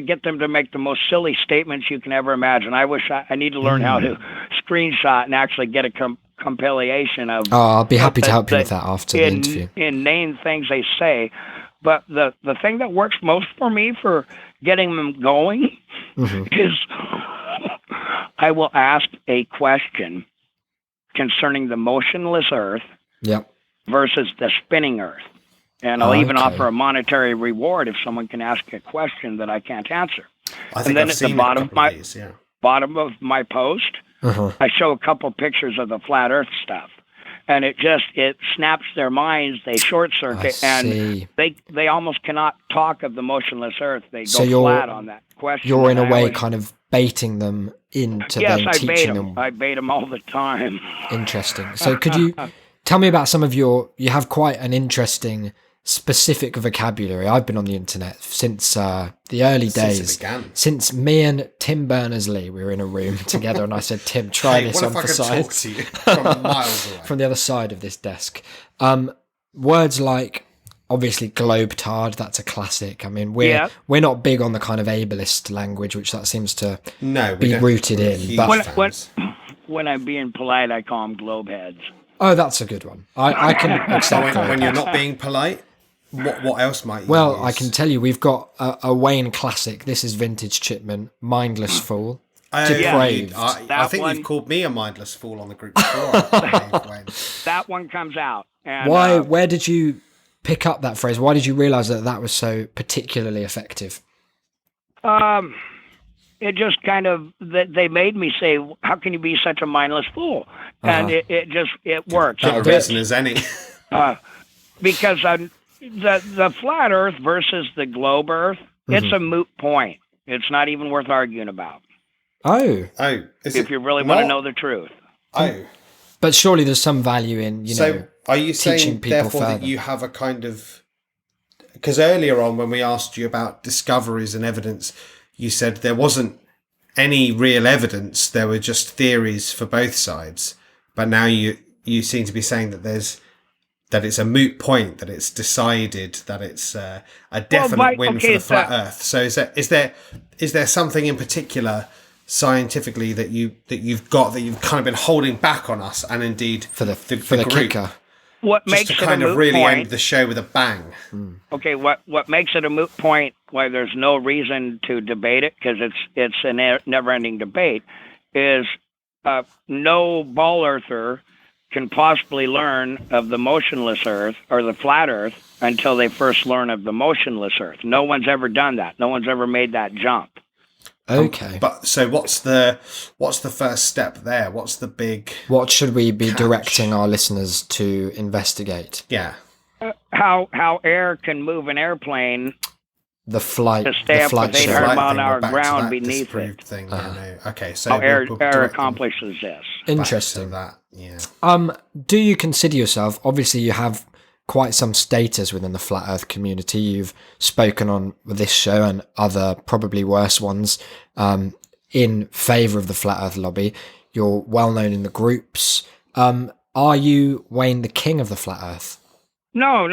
get them to make the most silly statements you can ever imagine. I need to learn how to screenshot and actually get a compilation of. Oh, I'll be happy to help you with that after the interview. Inane things they say. But the thing that works most for me for getting them going is I will ask a question concerning the motionless Earth Yep. versus the spinning Earth. And I'll even Okay. offer a monetary reward if someone can ask a question that I can't answer. I And think then I've at the seen bottom a of couple my of these, yeah. bottom of my post, Uh-huh. I show a couple pictures of the flat Earth stuff, and it snaps their minds. They short circuit, I and see. they almost cannot talk of the motionless Earth. They So go flat on that question. You're in a and I way always- kind of baiting them into yes, then I bait teaching them. them. I bait them all the time. Interesting. So could you tell me about some of you have quite an interesting specific vocabulary. I've been on the internet since the early Since it days. began. Since me and Tim Berners-Lee, we were in a room together and I said, Tim, try Hey, this what on if I for could talk science. to you from miles away? From the other side of this desk. Words like, obviously, globetard, that's a classic. I mean, we're not big on the kind of ableist language, which that seems to No, we be don't- rooted we're in. huge But fans. When I'm being polite, I call them globe heads. oh, that's a good one. I can accept when that. you're not being polite, what else might you Well, use? I can tell you, we've got a Wayne classic. This is vintage Chipman, Mindless Fool. Depraved. I That think one- you've called me a mindless fool on the group before. I believe, Wayne. That one comes out. And, Why? Where did you pick up that phrase? Why did you realise that that was so particularly effective? It just kind of they made me say, "How can you be such a mindless fool?" And it works. Not a It fits. reason as any. Because the flat Earth versus the globe Earth, it's a moot point. It's not even worth arguing about Oh, Oh, is if it you really want to not? know the truth. Oh, but surely there's some value in so are you teaching saying people therefore that further. you have a kind of? Because earlier on, when we asked you about discoveries and evidence, you said there wasn't any real evidence. There were just theories for both sides. But now you seem to be saying that that it's a moot point, that it's decided, that it's a definite win for the flat Earth. So is there something in particular scientifically that you've kind of been holding back on us, and indeed for the group, kicker. What just makes to it kind a of moot really point? end the show with a bang? Okay, what makes it a moot point? Why there's no reason to debate it because it's a never-ending debate. Is no ball earther can possibly learn of the motionless Earth or the flat Earth until they first learn of the motionless Earth. No one's ever done that. No one's ever made that jump. Okay. But so what's the first step there? What's the big What should we be catch? directing our listeners to investigate? Yeah. How air can move an airplane The flight, to stay the up flight with 800 show. Flight mile thing, an hour we're back to ground that beneath disproved it. thing. Yeah, no. Okay, so How air we'll direct them accomplishes this. back to Interesting. that. Yeah. Do you consider yourself? Obviously, you have quite some status within the flat Earth community. You've spoken on this show and other probably worse ones in favour of the flat Earth lobby. You're well known in the groups. Are you Wayne, the king of the flat Earth? No.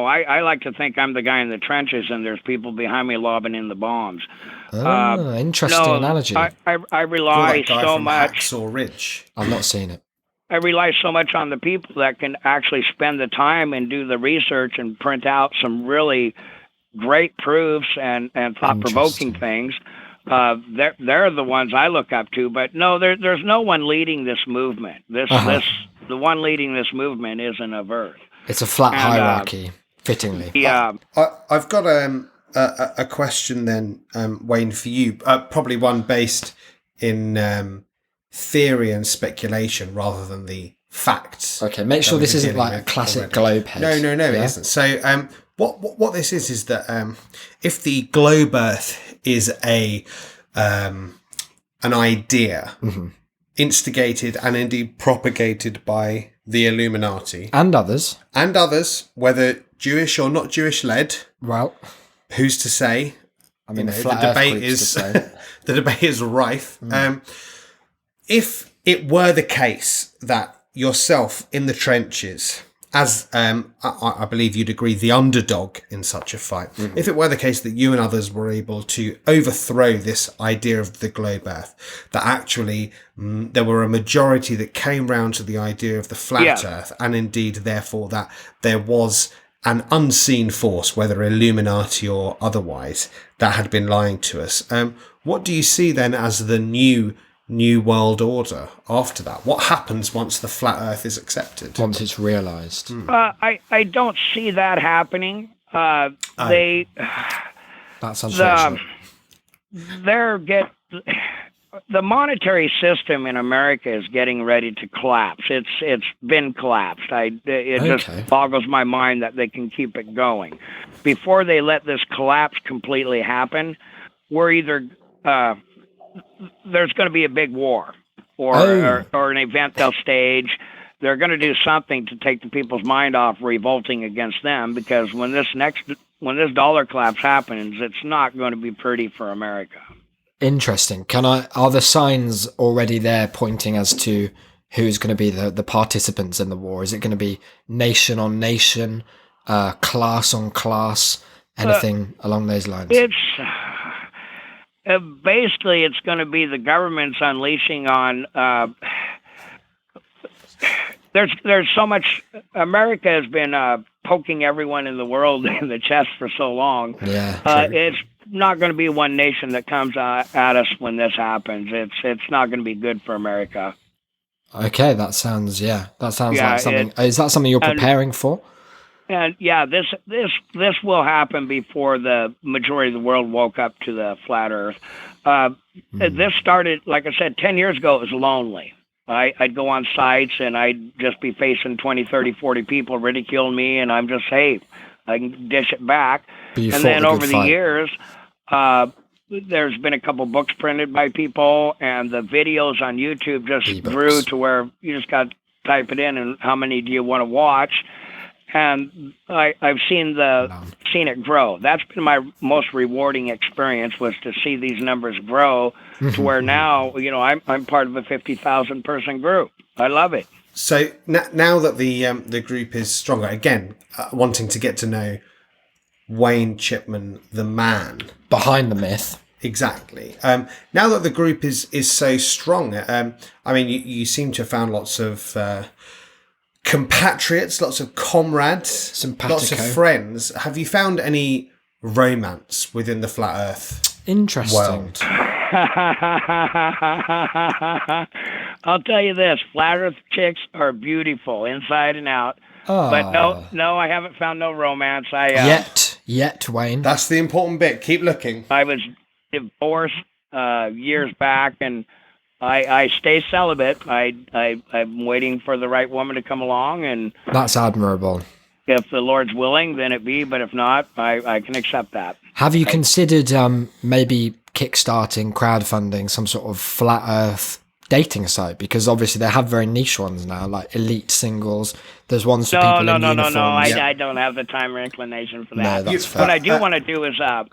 I like to think I'm the guy in the trenches and there's people behind me lobbing in the bombs. Interesting No, analogy. I You're rely that guy so from much. Hacksaw Ridge. I've not seen it. I rely so much on the people that can actually spend the time and do the research and print out some really great proofs and thought-provoking things. They're the ones I look up to. But no, there's no one leading this movement. The one leading this movement isn't of Earth. It's a flat And, hierarchy, fittingly. Yeah. I've got a question then, Wayne, for you. Probably one based in theory and speculation rather than the facts. Okay, make sure that this we've been isn't like dealing a with classic already. globe head. No, it Yeah? isn't. So, what this is that if the globe Earth is an idea instigated and indeed propagated by the Illuminati And others. and others, whether Jewish or not Jewish led, Well, who's to say? I mean, You the know, flat the Earth debate groups to is say. the debate is rife. If it were the case that yourself in the trenches, as I believe you'd agree, the underdog in such a fight, if it were the case that you and others were able to overthrow this idea of the globe Earth, that actually there were a majority that came round to the idea of the flat Earth, and indeed, therefore, that there was an unseen force, whether Illuminati or otherwise, that had been lying to us. What do you see then as the new world order after that? What happens once the flat Earth is accepted? Once it's realised. I don't see that happening. They That's unfortunate. The monetary system in America is getting ready to collapse. It's been collapsed. Just boggles my mind that they can keep it going. Before they let this collapse completely happen, we're either there's going to be a big war or an event they'll stage. They're going to do something to take the people's mind off revolting against them, because when this dollar collapse happens, it's not going to be pretty for America. Interesting. Are the signs already there pointing as to who's going to be the participants in the war? Is it going to be nation on nation, class on class, anything along those lines? It's basically it's going to be the government's unleashing on. There's so much. America has been poking everyone in the world in the chest for so long. Yeah. It's not going to be one nation that comes at us when this happens. It's not going to be good for America. Okay, that sounds like something. Is that something you're preparing for? And this will happen before the majority of the world woke up to the flat Earth. This started, like I said, 10 years ago. It was lonely. I'd go on sites and I'd just be facing 20, 30, 40 people ridiculing me, and I'm just, hey, I can dish it back. And then over the years, there's been a couple books printed by people, and the videos on YouTube just grew to where you just got to type it in and how many do you want to watch. And I've seen it grow. That's been my most rewarding experience, was to see these numbers grow to where now, I'm part of a 50,000 person group. I love it. So now that the group is stronger, again, wanting to get to know Wayne Chipman, the man behind the myth. Exactly. Now that the group is so strong, you seem to have found lots of compatriots, lots of comrades, lots of friends. Have you found any romance within the flat Earth world? I'll tell you this: flat Earth chicks are beautiful inside and out. But no, I haven't found no romance. Yet, Wayne. That's the important bit. Keep looking. I was divorced years back, and I stay celibate. I'm waiting for the right woman to come along, and that's admirable. If the Lord's willing, then it be. But if not, I can accept that. Have you considered maybe kickstarting, crowdfunding some sort of flat Earth dating site? Because obviously they have very niche ones now, like elite singles. There's ones for people in uniforms. No. I don't have the time or inclination for that. No, that's fair. What I do want to do is I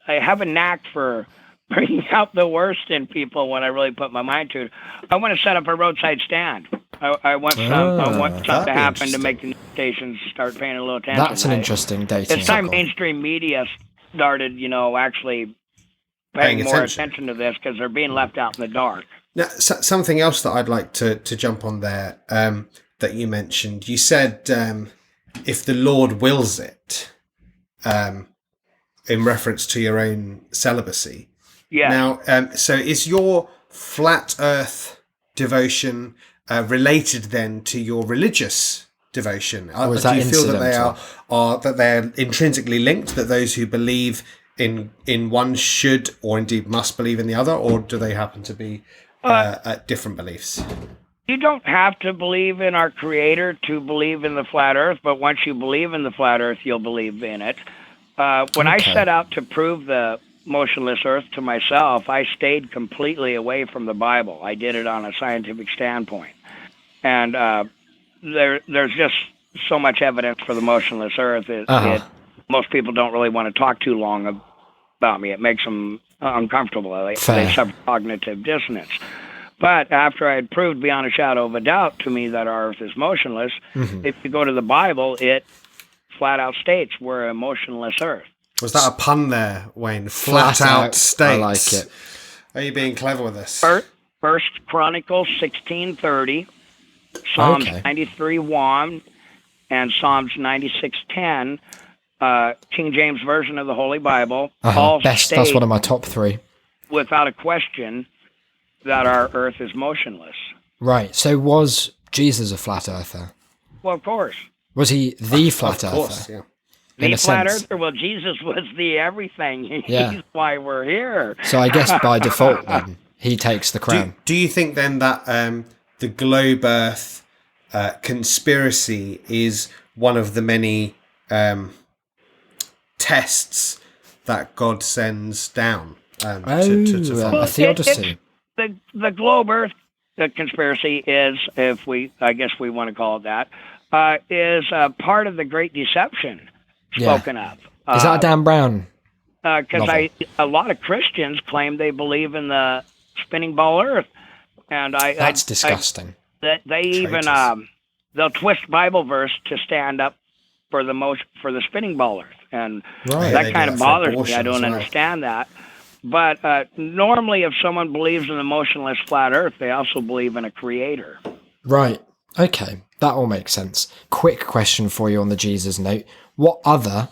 have a knack for bringing out the worst in people when I really put my mind to it. I want to set up a roadside stand. I want something to happen to make the stations start paying a little attention. That's an interesting dating. It's time mainstream media started, actually paying more attention to this, because they're being left out in the dark. Now, something else that I'd like to jump on there that you mentioned. You said if the Lord wills it, in reference to your own celibacy. Yeah. Now, so is your flat Earth devotion related then to your religious devotion? Or is do that you feel that they're intrinsically linked? That those who believe in one should or indeed must believe in the other, or do they happen to be different beliefs? You don't have to believe in our Creator to believe in the flat Earth, but once you believe in the flat Earth, you'll believe in it. When I set out to prove the motionless Earth to myself, I stayed completely away from the Bible. I did it on a scientific standpoint. And there's just so much evidence for the motionless Earth. Most people don't really want to talk too long about me. It makes them uncomfortable. They suffer cognitive dissonance. But after I had proved beyond a shadow of a doubt to me that our Earth is motionless, if you go to the Bible, it flat out states we're a motionless Earth. Was that a pun there, Wayne? Flat out states. I like it. Are you being clever with this? First Chronicles 16:30, Psalms 93:1, and Psalms 96:10, King James Version of the Holy Bible, Uh-huh. all That's state one of my top three. without a question that our Earth is motionless. Right. So was Jesus a flat earther? Well, of course. Was he the flat Of earther? course, yeah. In The a flat sense. earther, well, Jesus was the everything. Yeah. He's why we're here. So I guess by default, then he takes the crown. Do you think then that the globe Earth conspiracy is one of the many tests that God sends down to follow? A theodicy. The globe Earth conspiracy is, I guess we want to call it that, is part of the Great Deception spoken of. Is that a Dan Brown? Because a lot of Christians claim they believe in the spinning ball Earth, and That's disgusting. They even they'll twist Bible verse to stand up for the spinning ball Earth, and Right. that kind of bothers me. I abortion don't as well. understand that. But normally, if someone believes in the motionless flat Earth, they also believe in a creator. Right. Okay. That all makes sense. Quick question for you on the Jesus note. What other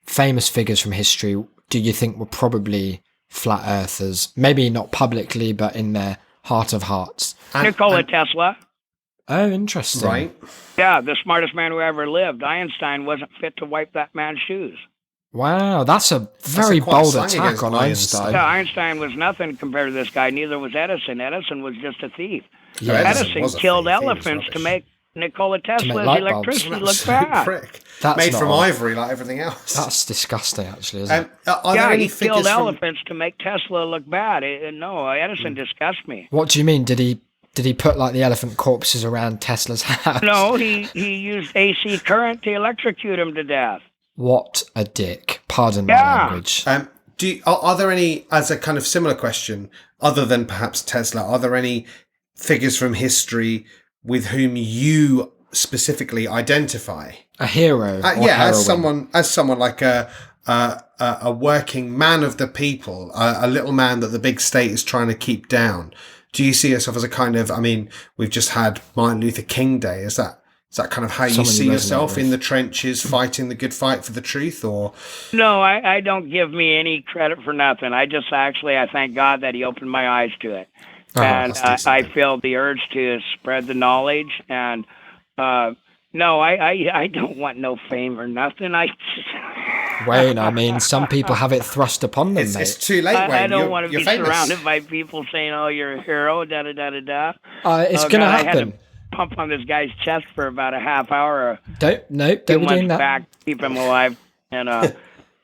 famous figures from history do you think were probably flat earthers? Maybe not publicly, but in their heart of hearts. Nikola Tesla. Oh, interesting. Right. Yeah, the smartest man who ever lived. Einstein wasn't fit to wipe that man's shoes. Wow, that's a very quite a bold slang attack against on Einstein. Einstein. Yeah, Einstein was nothing compared to this guy. Neither was Edison. Edison was just a thief. Yeah. Edison was a killed thief. He was elephants to rubbish. make Nikola Tesla's light bulbs. electricity look Absolute bad. prick. That's Made not from on. ivory like everything else. That's disgusting, actually, isn't it? Are there Yeah, any he figures killed from... elephants to make Tesla look bad. No, Edison disgusts me. What do you mean? Did he put like the elephant corpses around Tesla's house? No, he used AC current to electrocute him to death. What a dick. Pardon my Yeah. language. Are there any, as a kind of similar question, other than perhaps Tesla, are there any figures from history with whom you specifically identify? A hero. Or Yeah, heroine. as someone like a working man of the people, a little man that the big state is trying to keep down. Do you see yourself as a kind of? I mean, we've just had Martin Luther King Day. Is that kind of how you Someone you see resonate yourself in with. the trenches, fighting the good fight for the truth, or? No, I don't give me any credit for nothing. I thank God that he opened my eyes to it. And that's I decent. feel the urge to spread the knowledge. And no, I don't want no fame or nothing. Wayne, I mean, some people have it thrust upon them, It's mate. too late, Wayne. I don't You're- want to you're be famous. surrounded by people saying, "Oh, you're a hero." Da da da da da. It's Oh, going to God, I had happen. to pump on this guy's chest for about a half hour. Don't be 2 doing months that. back, keep him alive. And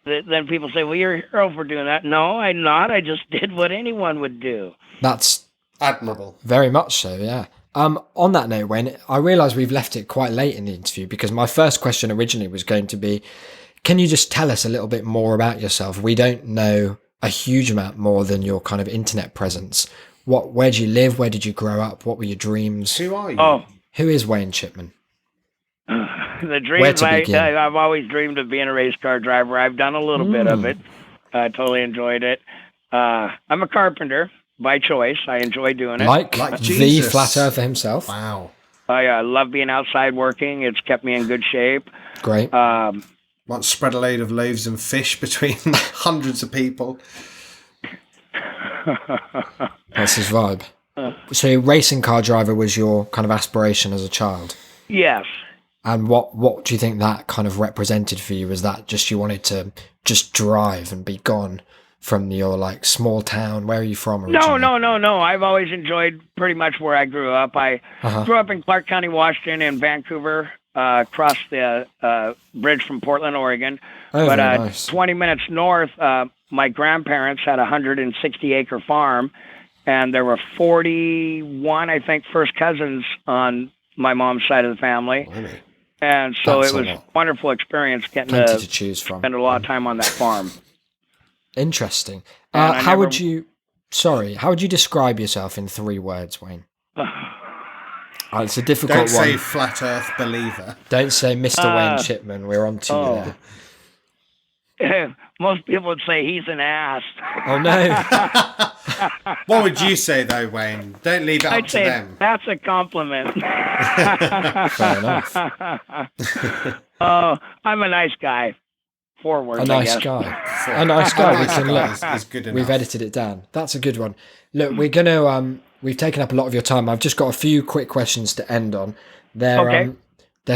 then people say, "Well, you're a hero for doing that." No, I'm not. I just did what anyone would do. That's Admirable. very much so, yeah. On that note, Wayne, I realise we've left it quite late in the interview because my first question originally was going to be, can you just tell us a little bit more about yourself? We don't know a huge amount more than your kind of internet presence. Where do you live? Where did you grow up? What were your dreams? Who are you? Oh, Who is Wayne Chipman? the Where dreams. to begin? I've always dreamed of being a race car driver. I've done a little bit of it. I totally enjoyed it. I'm a carpenter by choice. I enjoy doing it. Like the Jesus. flat earther himself. Wow. I love being outside working. It's kept me in good shape. Great. Once spread a load of loaves and fish between hundreds of people. That's his vibe. So racing car driver was your kind of aspiration as a child? Yes. And what do you think that kind of represented for you? Was that just you wanted to just drive and be gone from your like small town? Where are you from originally? No. I've always enjoyed pretty much where I grew up. I grew up in Clark County, Washington, and Vancouver. Crossed the bridge from Portland, Oregon. Oh, but very nice. 20 minutes north, my grandparents had a 160-acre farm, and there were 41, I think, first cousins on my mom's side of the family. Blimey. And so That's it a was a lot. wonderful experience getting Plenty to to choose from. spend a lot of time on that farm. Interesting. And I How would never- you describe yourself in 3 words, Wayne? It's a difficult Don't one. say flat Earth believer. Don't say Mr. Wayne Chipman. We're on to you there. most people would say he's an ass. Oh no. What would you say though, Wayne? Don't leave it up I'd to say them. that's a compliment. Fair enough. Oh, I'm a nice guy. Forward, A nice guy. A nice guy. We can look. Is good enough. We've edited it down. That's a good one. Look, we're gonna we've taken up a lot of your time. I've just got a few quick questions to end on. They're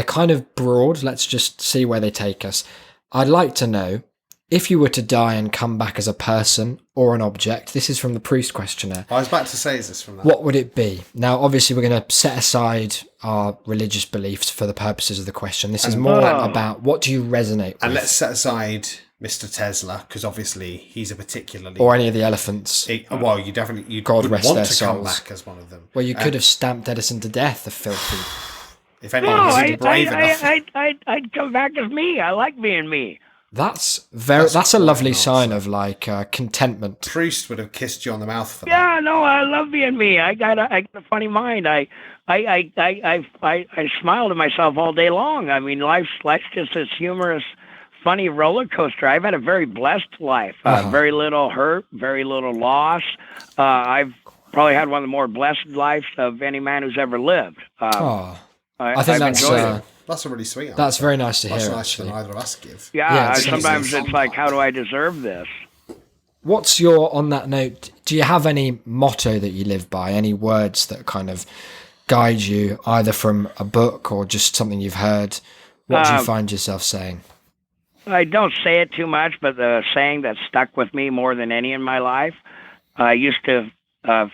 kind of broad. Let's just see where they take us. I'd like to know, if you were to die and come back as a person or an object, this is from the Proust questionnaire, I was about to say, is this from that? what would it be? Now, obviously, we're going to set aside our religious beliefs for the purposes of the question. This is more about what do you resonate with? And let's set aside Mr. Tesla, because obviously he's a particularly... Or any of the elephants. Well, you definitely... You God would rest want their to come souls. back as one of them. Well, you could have stamped Edison to death, the filthy. If anyone was brave enough... I'd come back as me. I like being me. That's a lovely sign of like contentment. Proust would have kissed you on the mouth for that. Yeah, no, I love being me. I got a funny mind. I smile to myself all day long. I mean, life's just this humorous, funny roller coaster. I've had a very blessed life. Very little hurt, very little loss. I've probably had one of the more blessed lives of any man who's ever lived. I think That's a really sweet answer. that's very nice to Much hear. nicer Actually, than either of us give. Yeah, it's sometimes it's like, how do I deserve this? what's your on that note? Do you have any motto that you live by? Any words that kind of guide you, either from a book or just something you've heard? What do you find yourself saying? I don't say it too much, but the saying that stuck with me more than any in my life, I used to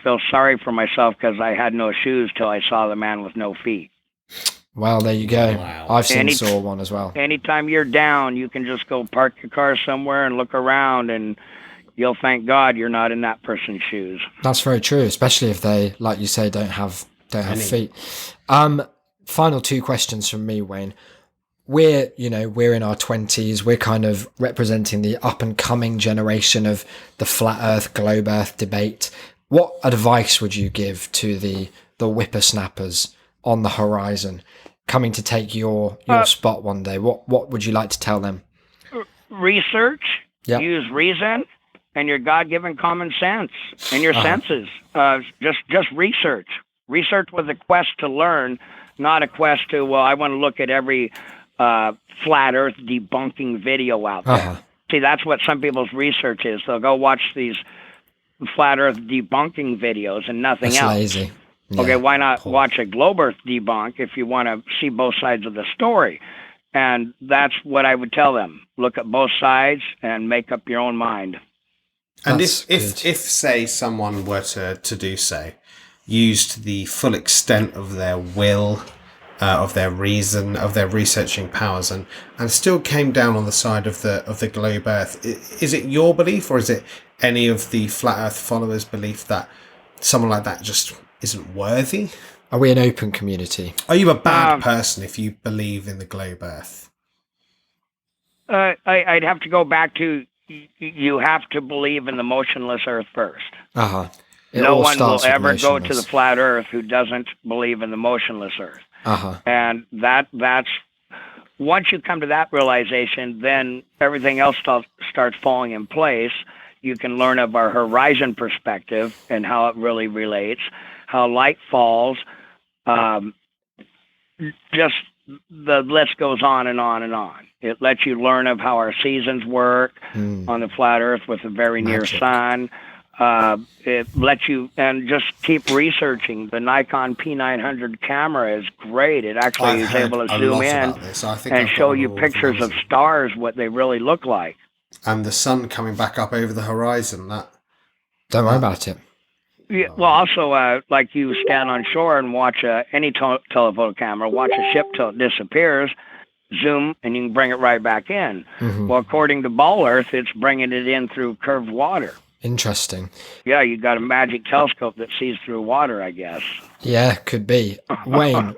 feel sorry for myself because I had no shoes till I saw the man with no feet. Well, there you go. Wow. I've saw one as well. Anytime you're down, you can just go park your car somewhere and look around, and you'll thank God you're not in that person's shoes. That's very true, especially if they, like you say, don't have feet. Final two questions from me, Wayne. We're in our 20s. We're kind of representing the up and coming generation of the flat Earth, globe Earth debate. What advice would you give to the whippersnappers on the horizon, coming to take your spot one day? What would you like to tell them? Research, use reason, and your God-given common sense and your senses. Just research. Research with a quest to learn, not a quest to, well, I want to look at every flat Earth debunking video out there. See, that's what some people's research is. They'll go watch these flat Earth debunking videos and nothing That's else. lazy. Yeah, Okay, why not watch a globe Earth debunk if you want to see both sides of the story? And that's what I would tell them. Look at both sides and make up your own mind. And That's if say someone were to do so, used the full extent of their will, of their reason, of their researching powers, and still came down on the side of the globe Earth, is it your belief, or is it any of the flat Earth followers' belief that someone like that just isn't worthy? Are we an open community? Are you a bad person if you believe in the globe Earth? I'd have to go back to, you have to believe in the motionless Earth first. No one will ever go to the flat Earth who doesn't believe in the motionless Earth. And that's once you come to that realization, then everything else starts falling in place. You can learn of our horizon perspective and how it really relates, how light falls. Just the list goes on and on and on. It lets you learn of how our seasons work on the flat Earth with a very near sun. It lets you, and just keep researching. The Nikon P900 camera is great. It actually is able to zoom in and show you pictures of stars, what they really look like. And the sun coming back up over the horizon. Don't worry about it. Yeah, well, also, like you stand on shore and watch any telephoto camera, watch a ship till it disappears, zoom, and you can bring it right back in. Well, according to Ball Earth, it's bringing it in through curved water. Interesting. Yeah, you got a magic telescope that sees through water, I guess. Yeah, could be. Wayne,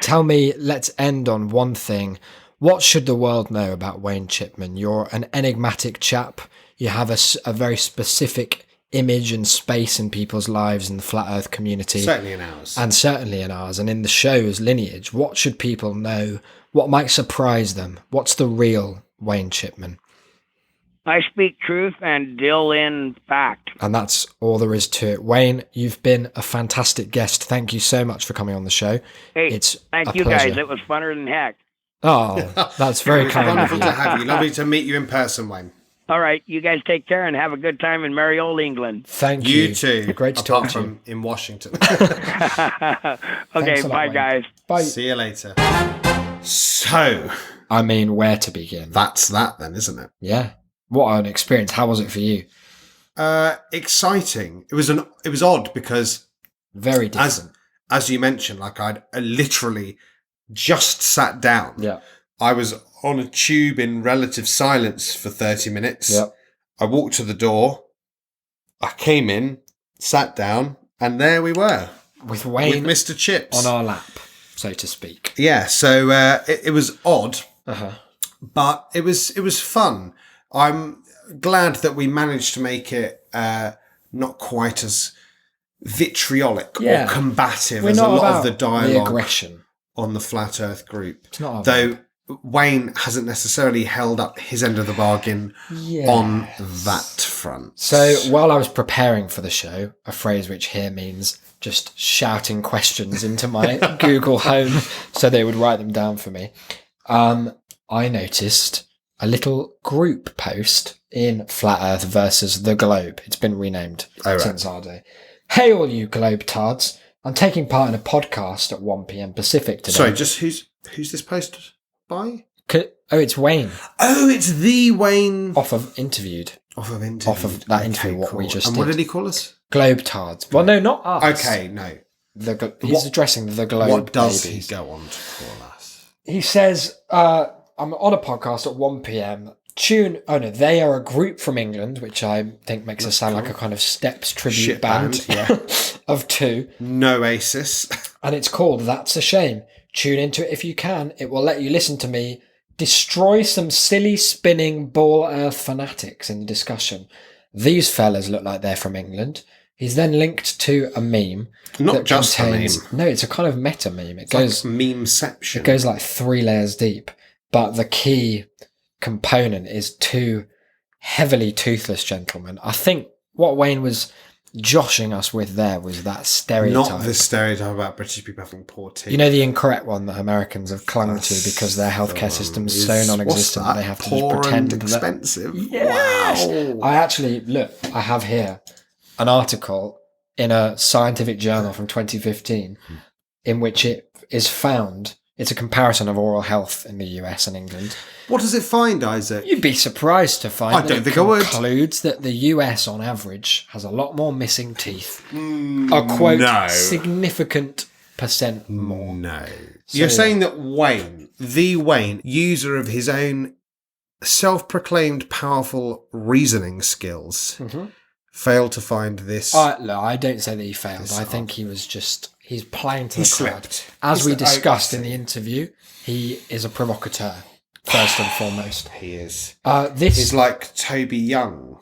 tell me, let's end on one thing. What should the world know about Wayne Chipman? You're an enigmatic chap. You have a very specific image and space in people's lives in the flat Earth community. Certainly in ours. And certainly in ours. And in the show's lineage, what should people know? What might surprise them? What's the real Wayne Chipman? I speak truth and deal in fact. And that's all there is to it. Wayne, you've been a fantastic guest. Thank you so much for coming on the show. Hey, it's thank a you pleasure. guys. It was funner than heck. Oh, that's very kind of Wonderful you. to have you. Lovely to meet you in person, Wayne. All right, you guys take care and have a good time in merry old England. Thank you. You too. Great to apart talk to you. from in Washington. Okay, Thanks a lot, bye, Wayne. guys. Bye. See you later. So, I mean, where to begin? that's that then, isn't it? Yeah. What an experience. How was it for you? Exciting. It was odd because Very different. as you mentioned, like I literally just sat down. Yeah. I was on a tube in relative silence for 30 minutes. Yeah. I walked to the door. I came in, sat down, and there we were With with Wayne Mr. Chips. on our lap, so to speak. Yeah, so it was odd, Uh-huh. but it was fun. I'm glad that we managed to make it not quite as vitriolic Yeah. or combative We're as a not lot about of the dialogue aggression. on the Flat Earth group. It's not our Though Wayne hasn't necessarily held up his end of the bargain on that front. So while I was preparing for the show, a phrase which here means just shouting questions into my Google Home so they would write them down for me, I noticed a little group post in Flat Earth versus the Globe. It's been renamed since our day. Hey, all you Globe tards. I'm taking part in a podcast at 1 p.m. Pacific today. Sorry, just who's this post by? Oh, it's Wayne. Oh, it's the Wayne Off of Interviewed. off of interview. Off of that interview, what we just and did. what did he call us? Globe tards. Well, no, not us. Okay, no. He's addressing the Globe What does babies. he go on to call us? He says, I'm on a podcast at 1 p.m. They are a group from England, which I think makes us sound like a kind of Steps tribute Shit band, band, yeah. of two. No Oasis. And it's called That's a Shame. Tune into it if you can. It will let you listen to me destroy some silly spinning ball earth fanatics in the discussion. These fellas look like they're from England. He's then linked to a meme. Not that just a meme. No, it's a kind of meta meme. It It's goes like memeception. It goes like 3 layers deep, but the key component is two heavily toothless gentlemen. I think what Wayne was joshing us with there was that stereotype. Not the stereotype about British people having poor teeth. You know, the incorrect one that Americans have clung to because their healthcare system's so non-existent that they have to just poor pretend and that. expensive. Yes! Wow. I actually, look, I have here an article in a scientific journal from 2015 in which it is found, it's a comparison of oral health in the US and England. What does it find, Isaac? You'd be surprised to find I that don't it think I would. concludes that the US on average has a lot more missing teeth. A quote, no. significant percent more. No. So- You're saying that Wayne, the Wayne, user of his own self-proclaimed powerful reasoning skills, failed to find this. Look, I don't say that he failed. I think he's playing to the crowd. slipped. As we I discussed see. in the interview, he is a provocateur, first and foremost. He is. This He's like Toby Young.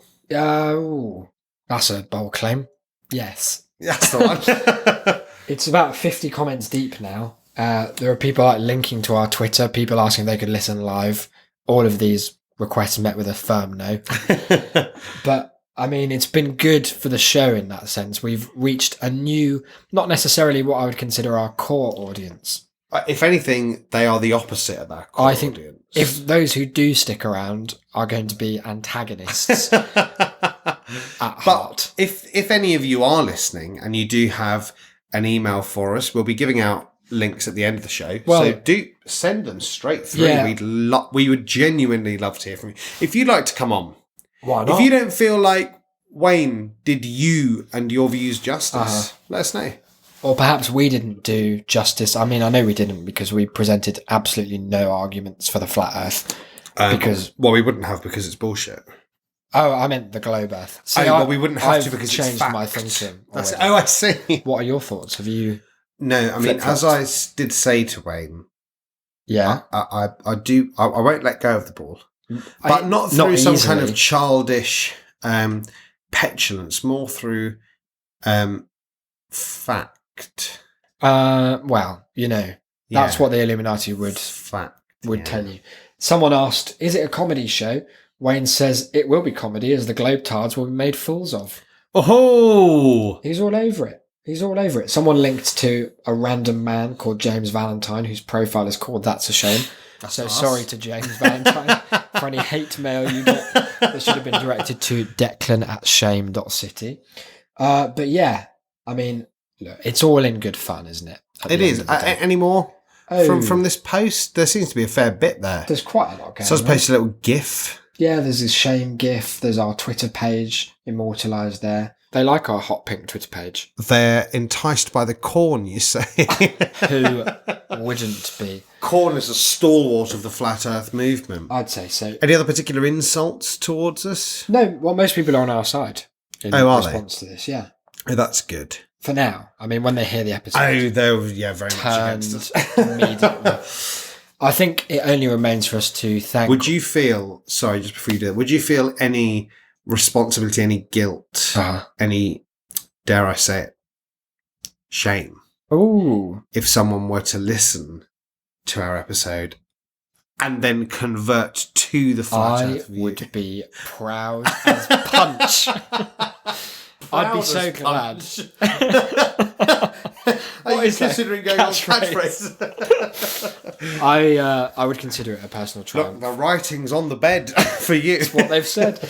that's a bold claim. Yes. That's the one. It's about 50 comments deep now. There are people like linking to our Twitter, people asking if they could listen live. All of these requests met with a firm no. But I mean, it's been good for the show in that sense. We've reached a new, not necessarily what I would consider our core audience. If anything, they are the opposite of that core I think audience. if those who do stick around are going to be antagonists at heart. If any of you are listening and you do have an email for us, we'll be giving out links at the end of the show. Well- so do send them straight through. Yeah. We would genuinely love to hear from you. If you'd like to come on, Why not? if you don't feel like Wayne did you and your views justice, let us know. Or perhaps we didn't do justice. I mean, I know we didn't because we presented absolutely no arguments for the flat Earth. We wouldn't have because it's bullshit. Oh, I meant the globe Earth. See, we wouldn't have to I've because changed it's fact. my thinking. That's, already. I see. What are your thoughts? Have you? No, I mean, Flip-flopped. as I did say to Wayne, Yeah, I won't let go of the ball, but not through not some kind easily. of childish petulance, more through fact. Well, that's Yeah. what the Illuminati would Fact tell you. Someone asked, "Is it a comedy show?" Wayne says it will be comedy as the Globetards will be made fools of. Oh, He's all over it. He's all over it. Someone linked to a random man called James Valentine, whose profile is called That's a Shame. So nice. sorry to James Valentine for any hate mail you got that should have been directed to declan@shame.city. But yeah, I mean, look, it's all in good fun, isn't it? it is. Any more from this post? There seems to be a fair bit there. There's quite a lot going on. So I posted a little GIF. Yeah, there's this Shame GIF. There's our Twitter page immortalised there. They like our hot pink Twitter page. They're enticed by the corn, you say. Who wouldn't be? Corn is a stalwart of the flat Earth movement. I'd say so. Any other particular insults towards us? No, well, most people are on our side in are response to this, yeah. Oh, that's good. For now. I mean, when they hear the episode. Oh, they're very much against us. Immediately. I think it only remains for us to thank... Would you feel, sorry, just before you do that, would you feel any responsibility, any guilt, any, dare I say it, shame? Ooh. If someone were to listen to our episode and then convert to the flat Earth view? I would be proud as punch. I'd be so glad. Are you considering going on catchphrase? I would consider it a personal triumph. Look, the writing's on the bed for you. That's what they've said.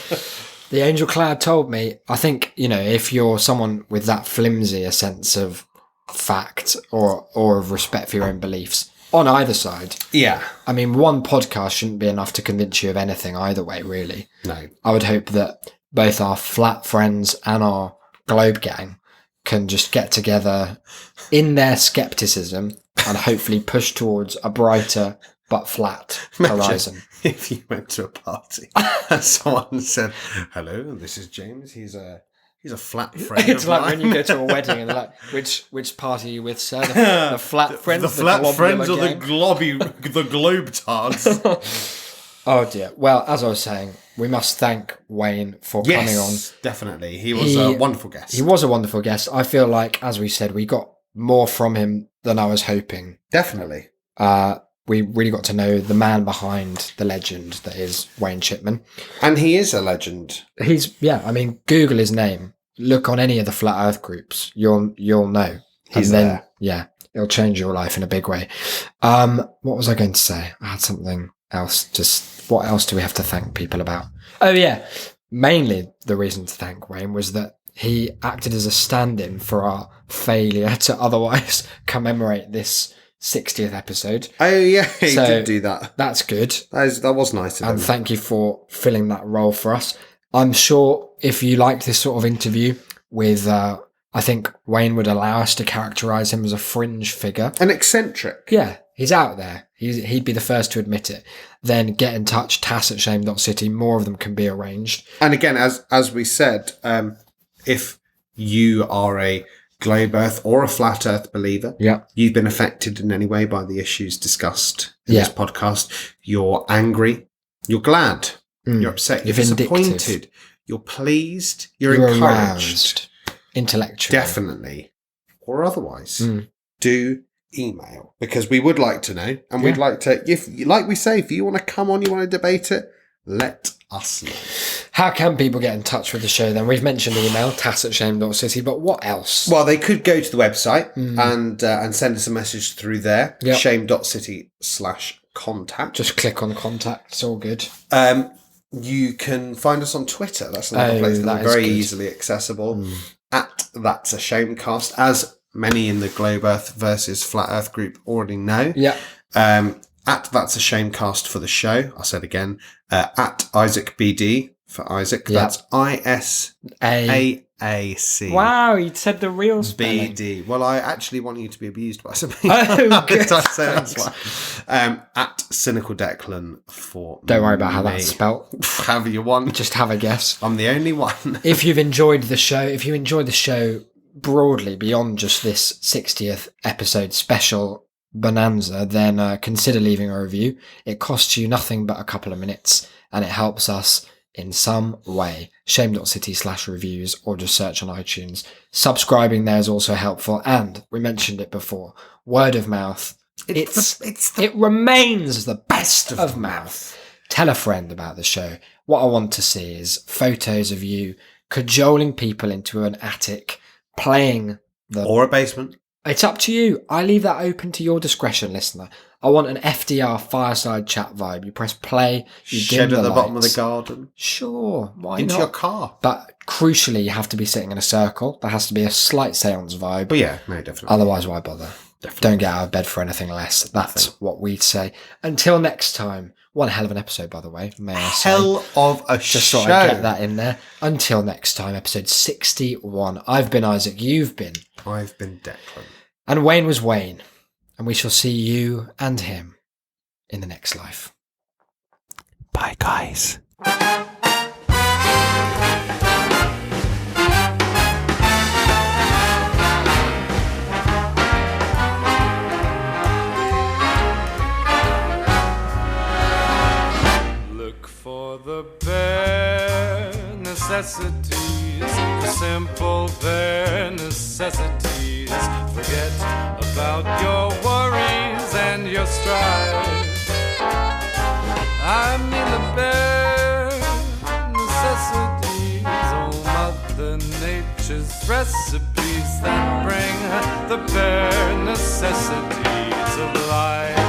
The Angel Cloud told me, I think, if you're someone with that flimsy a sense of fact or of respect for your own beliefs, on either side. Yeah. I mean, one podcast shouldn't be enough to convince you of anything either way, really. No. I would hope that both our flat friends and our globe gang can just get together in their skepticism and hopefully push towards a brighter but flat horizon. If you went to a party and someone said, "Hello, this is James. He's a flat friend." It's of like mine. when you go to a wedding and they're like, which party are you with, sir? The flat friends, the flat friends, or the gang? Globetards. Oh dear. Well, as I was saying, we must thank Wayne for coming on. Definitely. He was a wonderful guest. He was a wonderful guest. I feel like, as we said, we got more from him than I was hoping. Definitely. We really got to know the man behind the legend that is Wayne Shipman. And he is a legend. Google his name. Look on any of the Flat Earth groups. You'll know. He's there. Yeah, it'll change your life in a big way. What was I going to say? I had something else. What else do we have to thank people about? Oh yeah, mainly the reason to thank Wayne was that he acted as a stand-in for our failure to otherwise commemorate this 60th episode. Oh yeah, he did do that. That's good. That was nice of him. And thank you for filling that role for us. I'm sure if you liked this sort of interview with, I think Wayne would allow us to characterise him as a fringe figure. An eccentric. Yeah, he's out there. He'd be the first to admit it. Then get in touch, tass@shame.city. More of them can be arranged. And again, as we said, if you are a globe Earth or a flat Earth believer, you've been affected in any way by the issues discussed in this podcast, you're angry, you're glad, you're upset, you're disappointed, you're pleased, you're encouraged, aroused, intellectually, definitely, or otherwise, do email, because we would like to know, and we'd like to, if like we say, if you want to come on, you want to debate it, let us know. How can people get in touch with the show then? We've mentioned email, tass@shame.city, but what else? Well, they could go to the website and send us a message through there, shame.city/contact. Just click on contact, it's all good. You can find us on Twitter. That's another place that we're very easily accessible. At That's a Shamecast, as many in the Globe Earth versus Flat Earth group already know. At That's a Shamecast for the show. I'll say it again. At Isaac BD for Isaac. That's ISAAC. Wow, you said the real spelling. BD. Well, I actually want you to be abused by some people. Oh, good. That's why. At Cynical Declan for Don't worry about how that's spelt. However you want. Just have a guess. I'm the only one. If you enjoyed the show broadly beyond just this 60th episode special bonanza, then consider leaving a review. It costs you nothing but a couple of minutes and it helps us in some way. Shame.city/reviews, or just search on iTunes. Subscribing there is also helpful, and we mentioned it before, word of mouth. It remains the best of mouth. Tell a friend about the show. What I want to see is photos of you cajoling people into an attic, playing the... Or a basement. It's up to you. I leave that open to your discretion, listener. I want an FDR fireside chat vibe. You press play, you Shed dim at the the bottom of the lights. garden. Sure, why Into not? your car. But crucially, you have to be sitting in a circle. There has to be a slight seance vibe. But yeah, no, definitely. Otherwise, why bother? Definitely. Don't get out of bed for anything less. That's what we'd say. Until next time. One hell of an episode, by the way. May I say. Hell of a Just show. thought I'd get that in there. Until next time, episode 61. I've been Isaac. You've been. I've been Declan. And Wayne was Wayne. And we shall see you and him in the next life. Bye, guys. Look for the bare necessities, the simple bare necessities. Forget about your worries and your strife. I mean the bare necessities, oh Mother Nature's recipes that bring the bare necessities of life.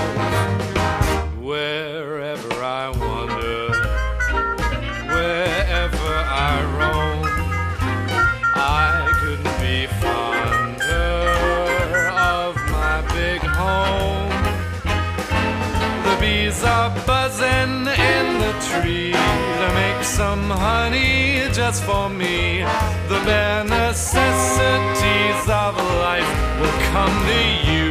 Wherever I wander, wherever I roam, I couldn't be fonder of my big home. The bees are buzzing in the tree to make some honey just for me. The bare necessities of life will come to you.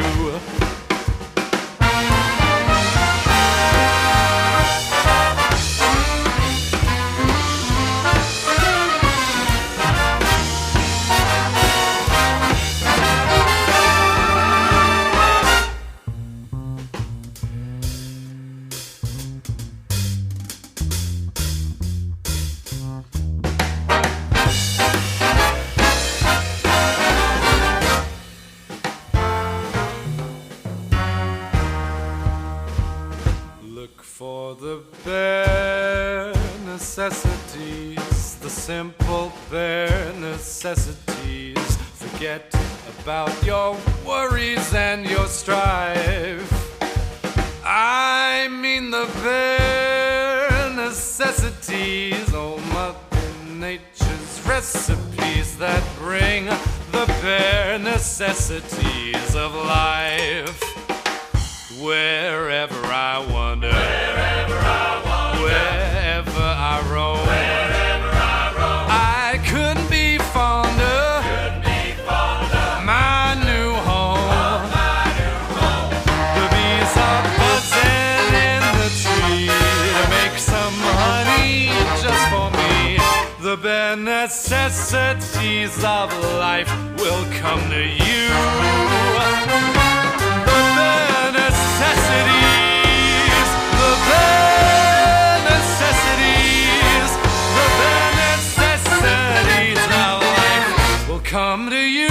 For the bare necessities, the simple bare necessities. Forget about your worries and your strife. I mean the bare necessities, oh Mother Nature's recipes that bring the bare necessities of life. Wherever I wander, wherever I roam, I couldn't be fonder, my new home. The bees are buzzing in the tree to make some honey just for me. The bare necessities of life will come to you. Necessities, the bare necessities, the bare necessities of life will come to you.